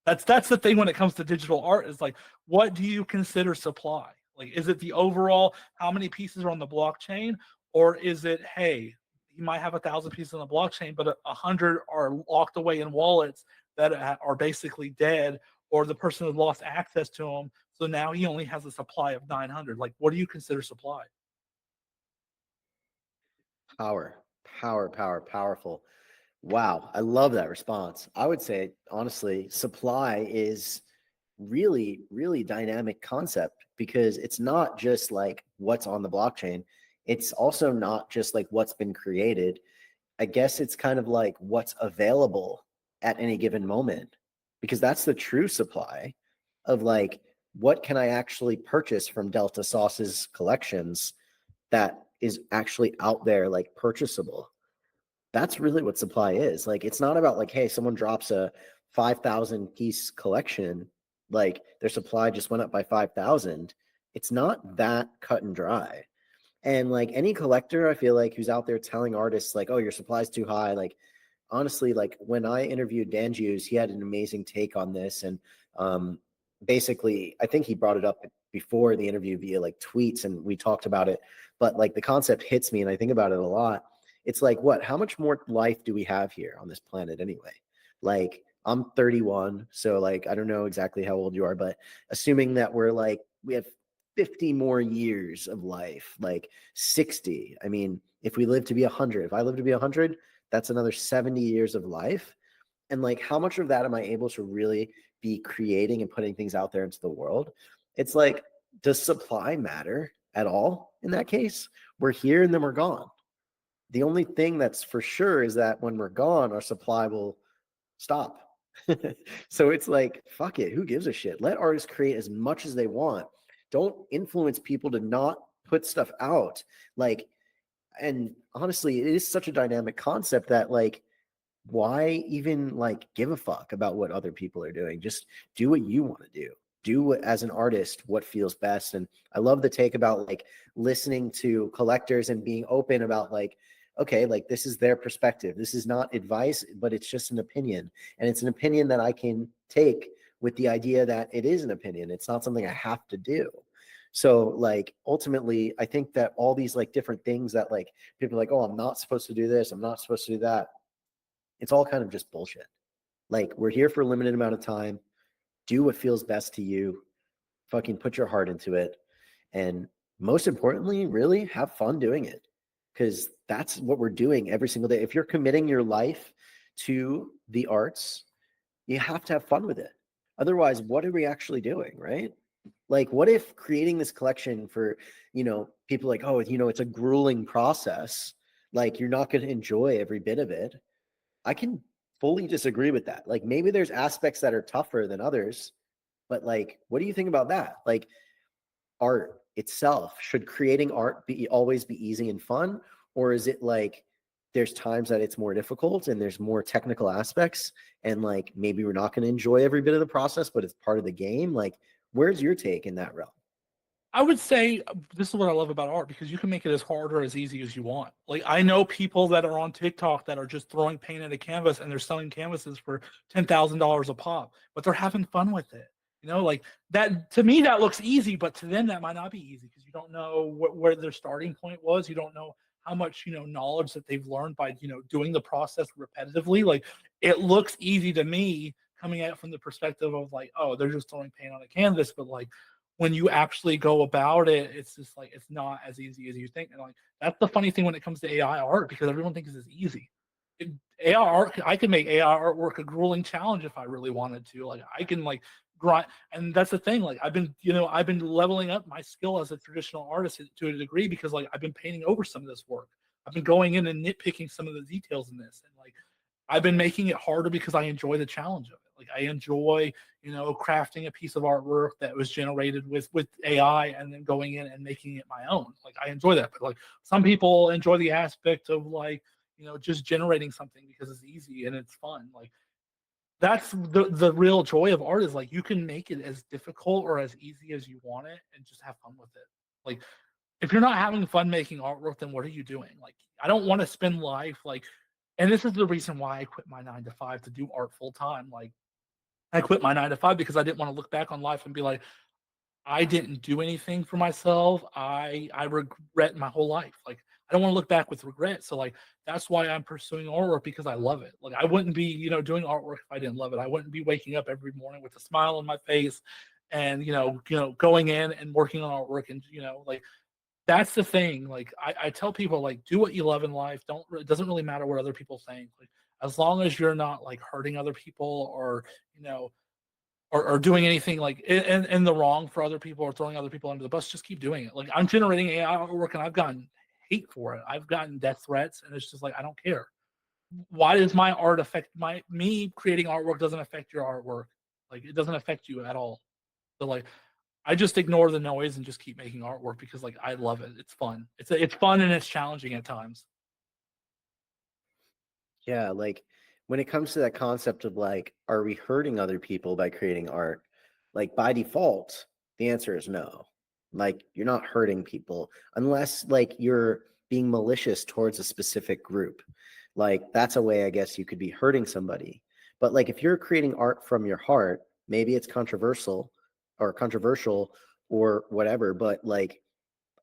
that's the thing when it comes to digital art, is like, what do you consider supply? Like, is it the overall how many pieces are on the blockchain, or is it, hey, you might have 1,000 pieces on the blockchain, but 100 are locked away in wallets that are basically dead, or the person has lost access to them, so now he only has a supply of 900. Like, what do you consider supply? Powerful. Wow, I love that response. I would say, honestly, supply is really dynamic concept, because it's not just like what's on the blockchain. It's also not just like what's been created. I guess it's kind of like what's available at any given moment, because that's the true supply of like, what can I actually purchase from DeltaSauce's collections that is actually out there, like purchasable. That's really what supply is. Like, it's not about like, hey, someone drops a 5,000 piece collection, like their supply just went up by 5,000. It's not that cut and dry. And like any collector, I feel like who's out there telling artists like, "Oh, your supply's too high," like honestly, like when I interviewed Dan Jews, he had an amazing take on this, and um, basically, I think he brought it up before the interview via like tweets, and we talked about it. But like the concept hits me, and I think about it a lot. It's like, what? How much more life do we have here on this planet anyway? Like, I'm 31, so like I don't know exactly how old you are, but assuming that we have 50 more years of life, like 60. I mean, if we live to be 100, if I live to be 100, that's another 70 years of life. And like, how much of that am I able to really be creating and putting things out there into the world? It's like, does supply matter at all in that case? We're here and then we're gone. The only thing that's for sure is that when we're gone, our supply will stop. So it's like, fuck it. Who gives a shit? Let artists create as much as they want. Don't influence people to not put stuff out. Like, and honestly, it is such a dynamic concept that like, why even like give a fuck about what other people are doing? Just do what you want to do. Do what, as an artist, what feels best. And I love the take about like listening to collectors and being open about like, okay, like this is their perspective. This is not advice, but it's just an opinion. And it's an opinion that I can take with the idea that it is an opinion. It's not something I have to do. So like ultimately, I think that all these like different things that like people are like, oh, I'm not supposed to do this, I'm not supposed to do that. It's all kind of just bullshit. Like we're here for a limited amount of time. Do what feels best to you. Fucking put your heart into it. And most importantly, really have fun doing it. Because that's what we're doing every single day. If you're committing your life to the arts, you have to have fun with it. Otherwise, what are we actually doing, right? Like, what if creating this collection for, people like, oh, it's a grueling process. Like, you're not going to enjoy every bit of it. I can fully disagree with that. Like, maybe there's aspects that are tougher than others, but like, what do you think about that? Like, art itself, should creating art be always be easy and fun, or is it like there's times that it's more difficult and there's more technical aspects, and like maybe we're not going to enjoy every bit of the process, but it's part of the game? Like, where's your take in that realm? I would say this is what I love about art, because you can make it as hard or as easy as you want. Like I know people that are on TikTok that are just throwing paint at a canvas and they're selling canvases for $10,000 a pop, but they're having fun with it. Like that to me that looks easy, but to them that might not be easy because you don't know where their starting point was. You don't know how much knowledge that they've learned by doing the process repetitively. Like it looks easy to me coming at it from the perspective of like, oh, they're just throwing paint on a canvas, but like when you actually go about it, it's just like it's not as easy as you think. And like that's the funny thing when it comes to AI art, because everyone thinks it's easy. AI art, I can make AI artwork a grueling challenge if I really wanted to. Like I can like grind, and that's the thing. Like I've been leveling up my skill as a traditional artist to a degree because like I've been painting over some of this work. I've been going in and nitpicking some of the details in this, and like I've been making it harder because I enjoy the challenge of it. Like I enjoy, crafting a piece of artwork that was generated with AI and then going in and making it my own. Like I enjoy that. But like some people enjoy the aspect of like, just generating something because it's easy and it's fun. Like that's the real joy of art, is like you can make it as difficult or as easy as you want it and just have fun with it. Like if you're not having fun making artwork, then what are you doing? Like I don't want to spend life like, and this is the reason why I quit my 9 to 5 to do art full time. Like I quit my 9 to 5 because I didn't want to look back on life and be like, I didn't do anything for myself. I regret my whole life. Like I don't want to look back with regret. So like that's why I'm pursuing artwork, because I love it. Like I wouldn't be, doing artwork if I didn't love it. I wouldn't be waking up every morning with a smile on my face and going in and working on artwork, and like that's the thing. Like I tell people, like, do what you love in life. Don't It doesn't really matter what other people think. Like as long as you're not like hurting other people or you know or doing anything like in the wrong for other people or throwing other people under the bus, just keep doing it. Like I'm generating AI artwork and I've gotten hate for it. I've gotten death threats, and it's just like I don't care. Why does my art affect me creating artwork doesn't affect your artwork? Like it doesn't affect you at all. So like I just ignore the noise and just keep making artwork because like I love it. It's fun. It's fun and it's challenging at times. Yeah, like when it comes to that concept of like, are we hurting other people by creating art? Like by default, the answer is no, Like you're not hurting people unless like you're being malicious towards a specific group. Like that's a way I guess you could be hurting somebody. But like if you're creating art from your heart, maybe it's controversial or whatever, but like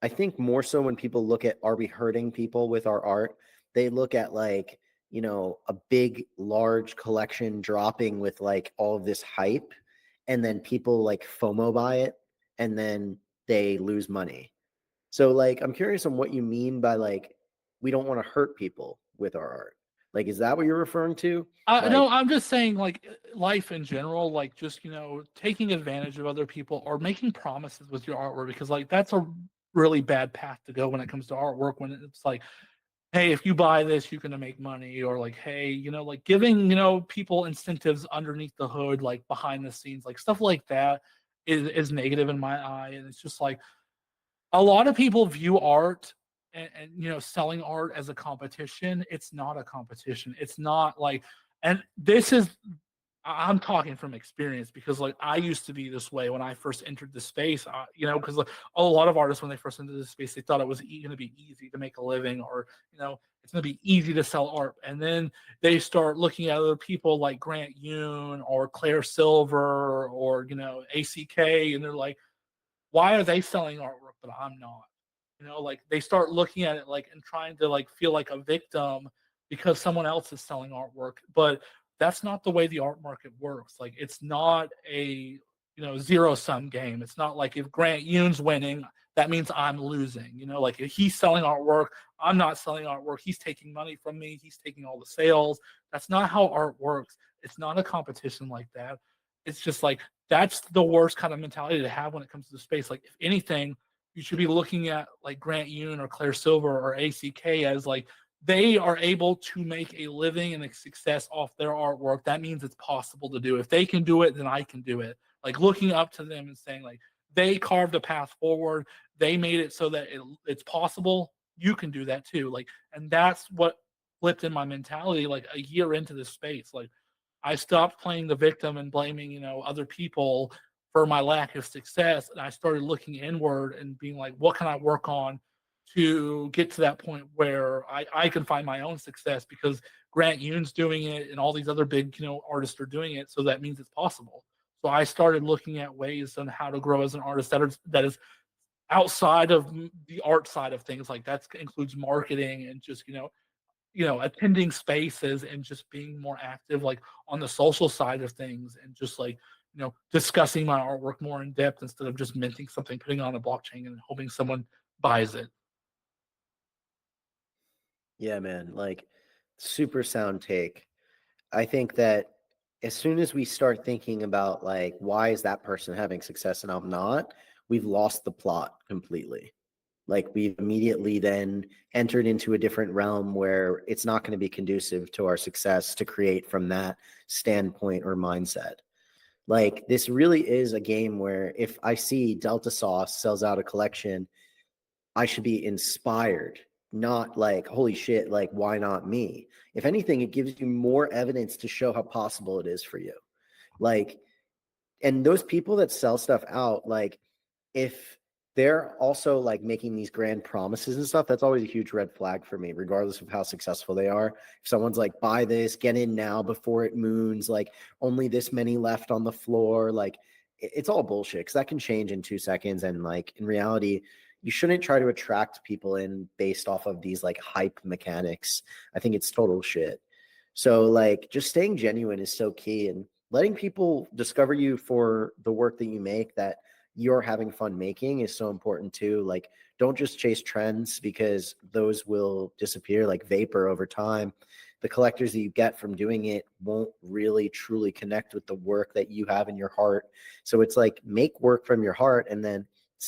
I think more so when people look at are we hurting people with our art, they look at like, you know, a big, large collection dropping with like all of this hype, and then people like FOMO buy it, and then they lose money. So like I'm curious on what you mean by like we don't want to hurt people with our art. Like, is that what you're referring to? No, Like, I'm just saying, like life in general, like just taking advantage of other people or making promises with your artwork, because like that's a really bad path to go when it comes to artwork. When it's like, hey, if you buy this, you're gonna make money, or like, hey, like giving people incentives underneath the hood, like behind the scenes, like stuff like that is negative in my eye, and it's just like a lot of people view art and selling art as a competition. It's not a competition. It's not like, and this is, I'm talking from experience, because like I used to be this way when I first entered the space. Because like a lot of artists when they first entered the space, they thought it was going to be easy to make a living, or it's going to be easy to sell art, and then they start looking at other people like Grant Yoon or Claire Silver or ACK, and they're like, why are they selling artwork but I'm not? Like they start looking at it like and trying to like feel like a victim because someone else is selling artwork. But that's not the way the art market works. Like it's not a zero sum game. It's not like if Grant Yoon's winning, that means I'm losing. Like if he's selling artwork, I'm not selling artwork. He's taking money from me. He's taking all the sales. That's not how art works. It's not a competition like that. It's just like that's the worst kind of mentality to have when it comes to the space. Like if anything, you should be looking at like Grant Yoon or Claire Silver or ACK as like they are able to make a living and a success off their artwork. That means it's possible to do. If they can do it, then I can do it. Like looking up to them and saying like they carved a path forward. They made it so that it's possible. You can do that too. Like, and that's what flipped in my mentality like a year into this space. Like I stopped playing the victim and blaming, other people for my lack of success. And I started looking inward and being like, what can I work on to get to that point where I can find my own success, because Grant Yoon's doing it and all these other big, artists are doing it. So that means it's possible. So I started looking at ways on how to grow as an artist that is outside of the art side of things. Like that includes marketing and just, attending spaces and just being more active like on the social side of things, and just like discussing my artwork more in depth instead of just minting something, putting it on a blockchain and hoping someone buys it. yeah, man, like super sound take. I think that as soon as we start thinking about like why is that person having success and I'm not, we've lost the plot completely. Like we've immediately then entered into a different realm where it's not going to be conducive to our success to create from that standpoint or mindset. Like this really is a game where if I see DeltaSauce sells out a collection, I should be inspired, not like, holy shit, like, why not me? If anything, it gives you more evidence to show how possible it is for you. Like, and those people that sell stuff out, like, if they're also like making these grand promises and stuff, that's always a huge red flag for me, regardless of how successful they are. If someone's like, buy this, get in now before it moons, like, only this many left on the floor, like, it's all bullshit because that can change in 2 seconds. And like in reality, you shouldn't try to attract people in based off of these like hype mechanics. I think it's total shit. So like just staying genuine is so key, and letting people discover you for the work that you make that you're having fun making is so important too. Like don't just chase trends because those will disappear like vapor over time. The collectors that you get from doing it won't really truly connect with the work that you have in your heart. So it's like make work from your heart and then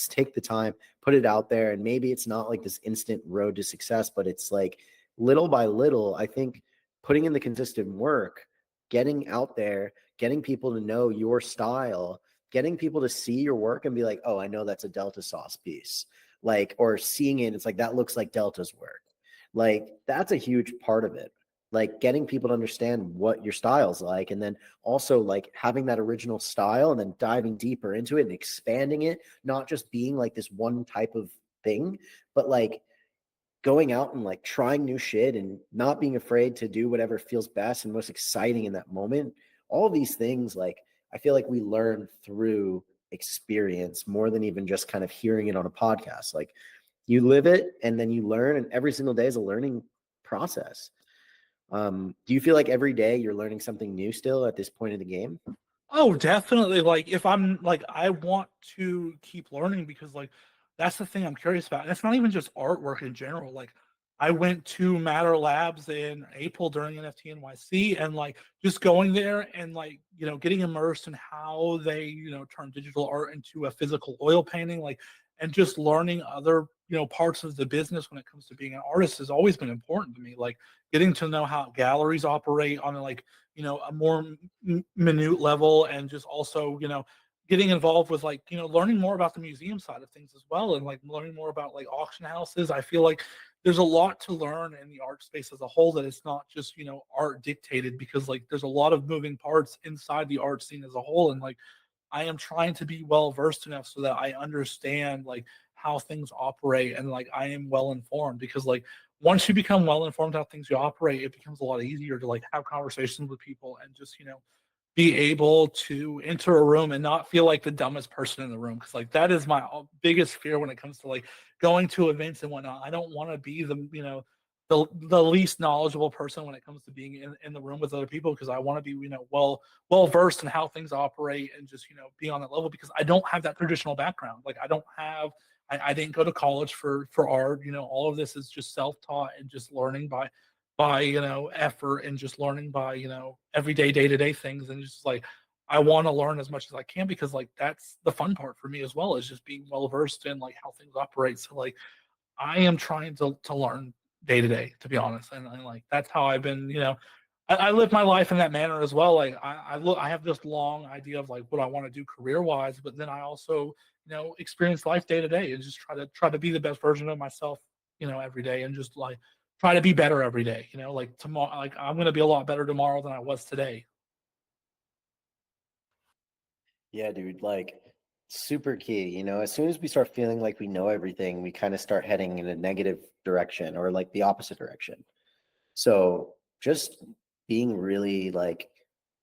take the time, put it out there. And maybe it's not like this instant road to success, but it's like little by little, I think putting in the consistent work, getting out there, getting people to know your style, getting people to see your work and be like, oh, I know that's a DeltaSauce piece. Like, or seeing it, it's like, that looks like Delta's work. Like, that's a huge part of it. like getting people to understand what your style's like, and then also like having that original style and then diving deeper into it and expanding it, not just being like this one type of thing, but like going out and like trying new shit and not being afraid to do whatever feels best and most exciting in that moment. All of these things, like, I feel like we learn through experience more than even just kind of hearing it on a podcast. Like, you live it and then you learn, and every single day is a learning process. Do you feel like every day you're learning something new still at this point in the game? Oh, definitely. Like if I'm like I want to keep learning because like that's the thing I'm curious about. And it's not even just artwork in general. Like I went to Matter Labs in April during NFT NYC and like just going there and like, getting immersed in how they, turn digital art into a physical oil painting, like and just learning other, parts of the business when it comes to being an artist has always been important to me. Like getting to know how galleries operate on like a more minute level, and just also getting involved with like learning more about the museum side of things as well, and like learning more about like auction houses. I feel like there's a lot to learn in the art space as a whole, that it's not just art dictated, because like there's a lot of moving parts inside the art scene as a whole. And like I am trying to be well versed enough so that I understand like how things operate, and like I am well informed, because like once you become well informed how things you operate, it becomes a lot easier to like have conversations with people and just be able to enter a room and not feel like the dumbest person in the room, because like that is my biggest fear when it comes to like going to events and whatnot. I don't want to be the least knowledgeable person when it comes to being in the room with other people, because I want to be well versed in how things operate and just be on that level, because I don't have that traditional background. Like I didn't go to college for art. All of this is just self-taught and just learning by effort, and just learning by everyday day-to-day things. And just like I want to learn as much as I can, because like that's the fun part for me as well, is just being well versed in like how things operate. So like I am trying to learn day to day, to be honest. And like that's how I've been, I live my life in that manner as well. Like I have this long idea of like what I want to do career wise, but then I also, experience life day to day, and just try to be the best version of myself, every day, and just like try to be better every day. Like tomorrow, like I'm gonna be a lot better tomorrow than I was today. Yeah, dude, like super key. As soon as we start feeling like we know everything, we kind of start heading in a negative direction or like the opposite direction. So just being really like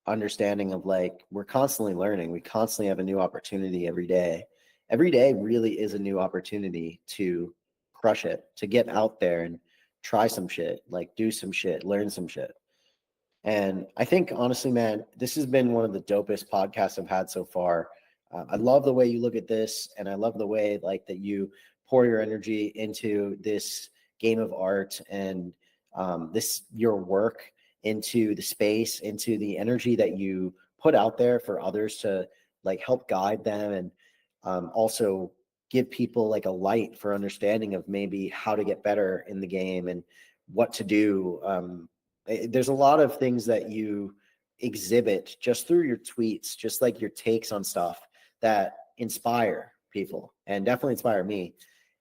understanding of like we're constantly learning, we constantly have a new opportunity every day. Every day really is a new opportunity to crush it, to get out there and try some shit, like do some shit, learn some shit. And I think honestly, man, this has been one of the dopest podcasts I've had so far. I love the way you look at this, and I love the way like that you pour your energy into this game of art, and this your work into the space, into the energy that you put out there for others to like help guide them, and also give people like a light for understanding of maybe how to get better in the game and what to do. There's a lot of things that you exhibit just through your tweets, just like your takes on stuff that inspire people and definitely inspire me.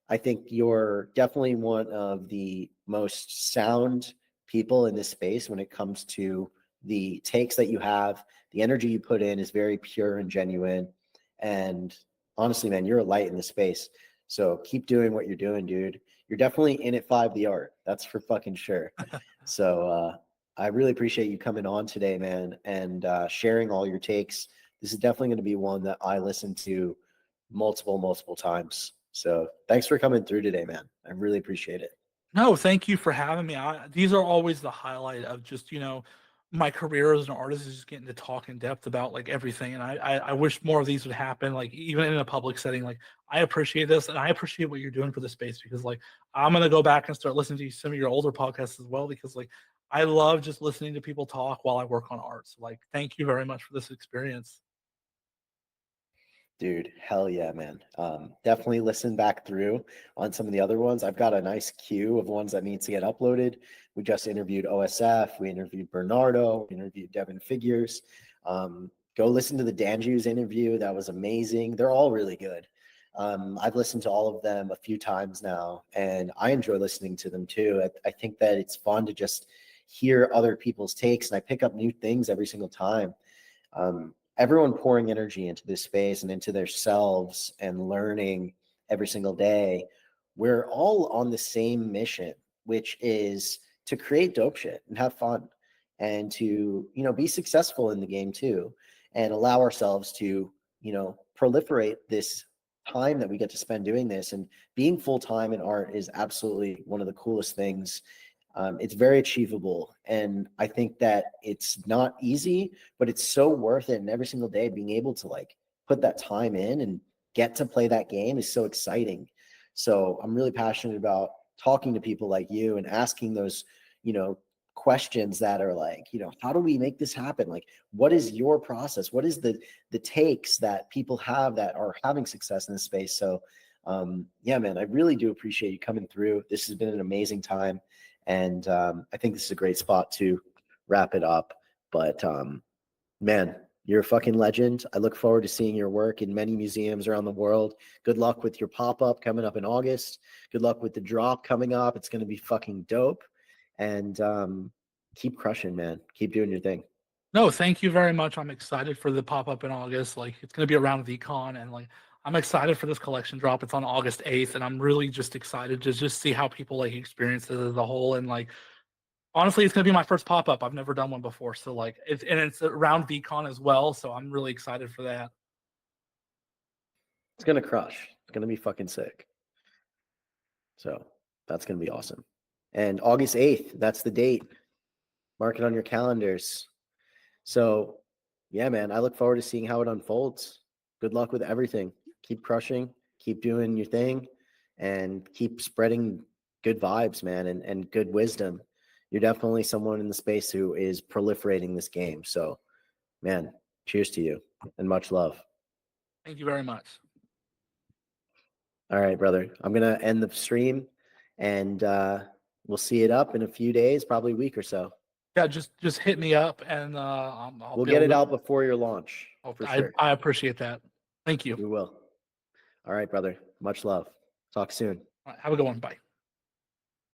I think you're definitely one of the most sound people in this space when it comes to the takes that you have. The energy you put in is very pure and genuine. And honestly, man, you're a light in the space. So keep doing what you're doing, dude. You're definitely in at 5 the art. That's for fucking sure. So I really appreciate you coming on today, man, and sharing all your takes. This is definitely going to be one that I listen to multiple times. So thanks for coming through today, man. I really appreciate it. No, thank you for having me. These are always the highlight of just my career as an artist, is just getting to talk in depth about like everything. And I wish more of these would happen, like even in a public setting. Like I appreciate this, and I appreciate what you're doing for the space, because like I'm gonna go back and start listening to some of your older podcasts as well, because like I love just listening to people talk while I work on art. So like thank you very much for this experience. Dude, hell yeah, man. Definitely listen back through on some of the other ones. I've got a nice queue of ones that need to get uploaded. We just interviewed OSF, we interviewed Bernardo, we interviewed Devin Figures. Go listen to the Danju's interview. That was amazing. They're all really good. I've listened to all of them a few times now, and I enjoy listening to them too. I think that it's fun to just hear other people's takes, and I pick up new things every single time. Everyone pouring energy into this space and into themselves and learning every single day. We're all on the same mission, which is to create dope shit and have fun and to, be successful in the game too, and allow ourselves to, proliferate this time that we get to spend doing this. And being full-time in art is absolutely one of the coolest things. It's very achievable, and I think that it's not easy, but it's so worth it. And every single day being able to like put that time in and get to play that game is so exciting. So I'm really passionate about talking to people like you and asking those, questions that are like, how do we make this happen? Like, what is your process? What is the takes that people have that are having success in this space? So yeah, man, I really do appreciate you coming through. This has been an amazing time. And I think this is a great spot to wrap it up. But man, you're a fucking legend. I look forward to seeing your work in many museums around the world. Good luck with your pop-up coming up in August. Good luck with the drop coming up. It's going to be fucking dope. And keep crushing, man. Keep doing your thing. No, thank you very much. I'm excited for the pop-up in August. Like, it's going to be around VCon, and like, I'm excited for this collection drop. It's on August 8th, and I'm really just excited to just see how people like experience it as a whole. And like, honestly, it's going to be my first pop-up. I've never done one before. So like, it's around VCon as well. So I'm really excited for that. It's going to crush. It's going to be fucking sick. So that's going to be awesome. And August 8th, that's the date. Mark it on your calendars. So yeah, man, I look forward to seeing how it unfolds. Good luck with everything. Keep crushing, keep doing your thing, and keep spreading good vibes, man, and good wisdom. You're definitely someone in the space who is proliferating this game. So, man, cheers to you and much love. Thank you very much. All right, brother. I'm going to end the stream, and we'll see it up in a few days, probably a week or so. Yeah, just hit me up, and we'll get it out before your launch. For sure. I appreciate that. Thank you. We will. All right, brother. Much love. Talk soon. All right, have a good one. Bye.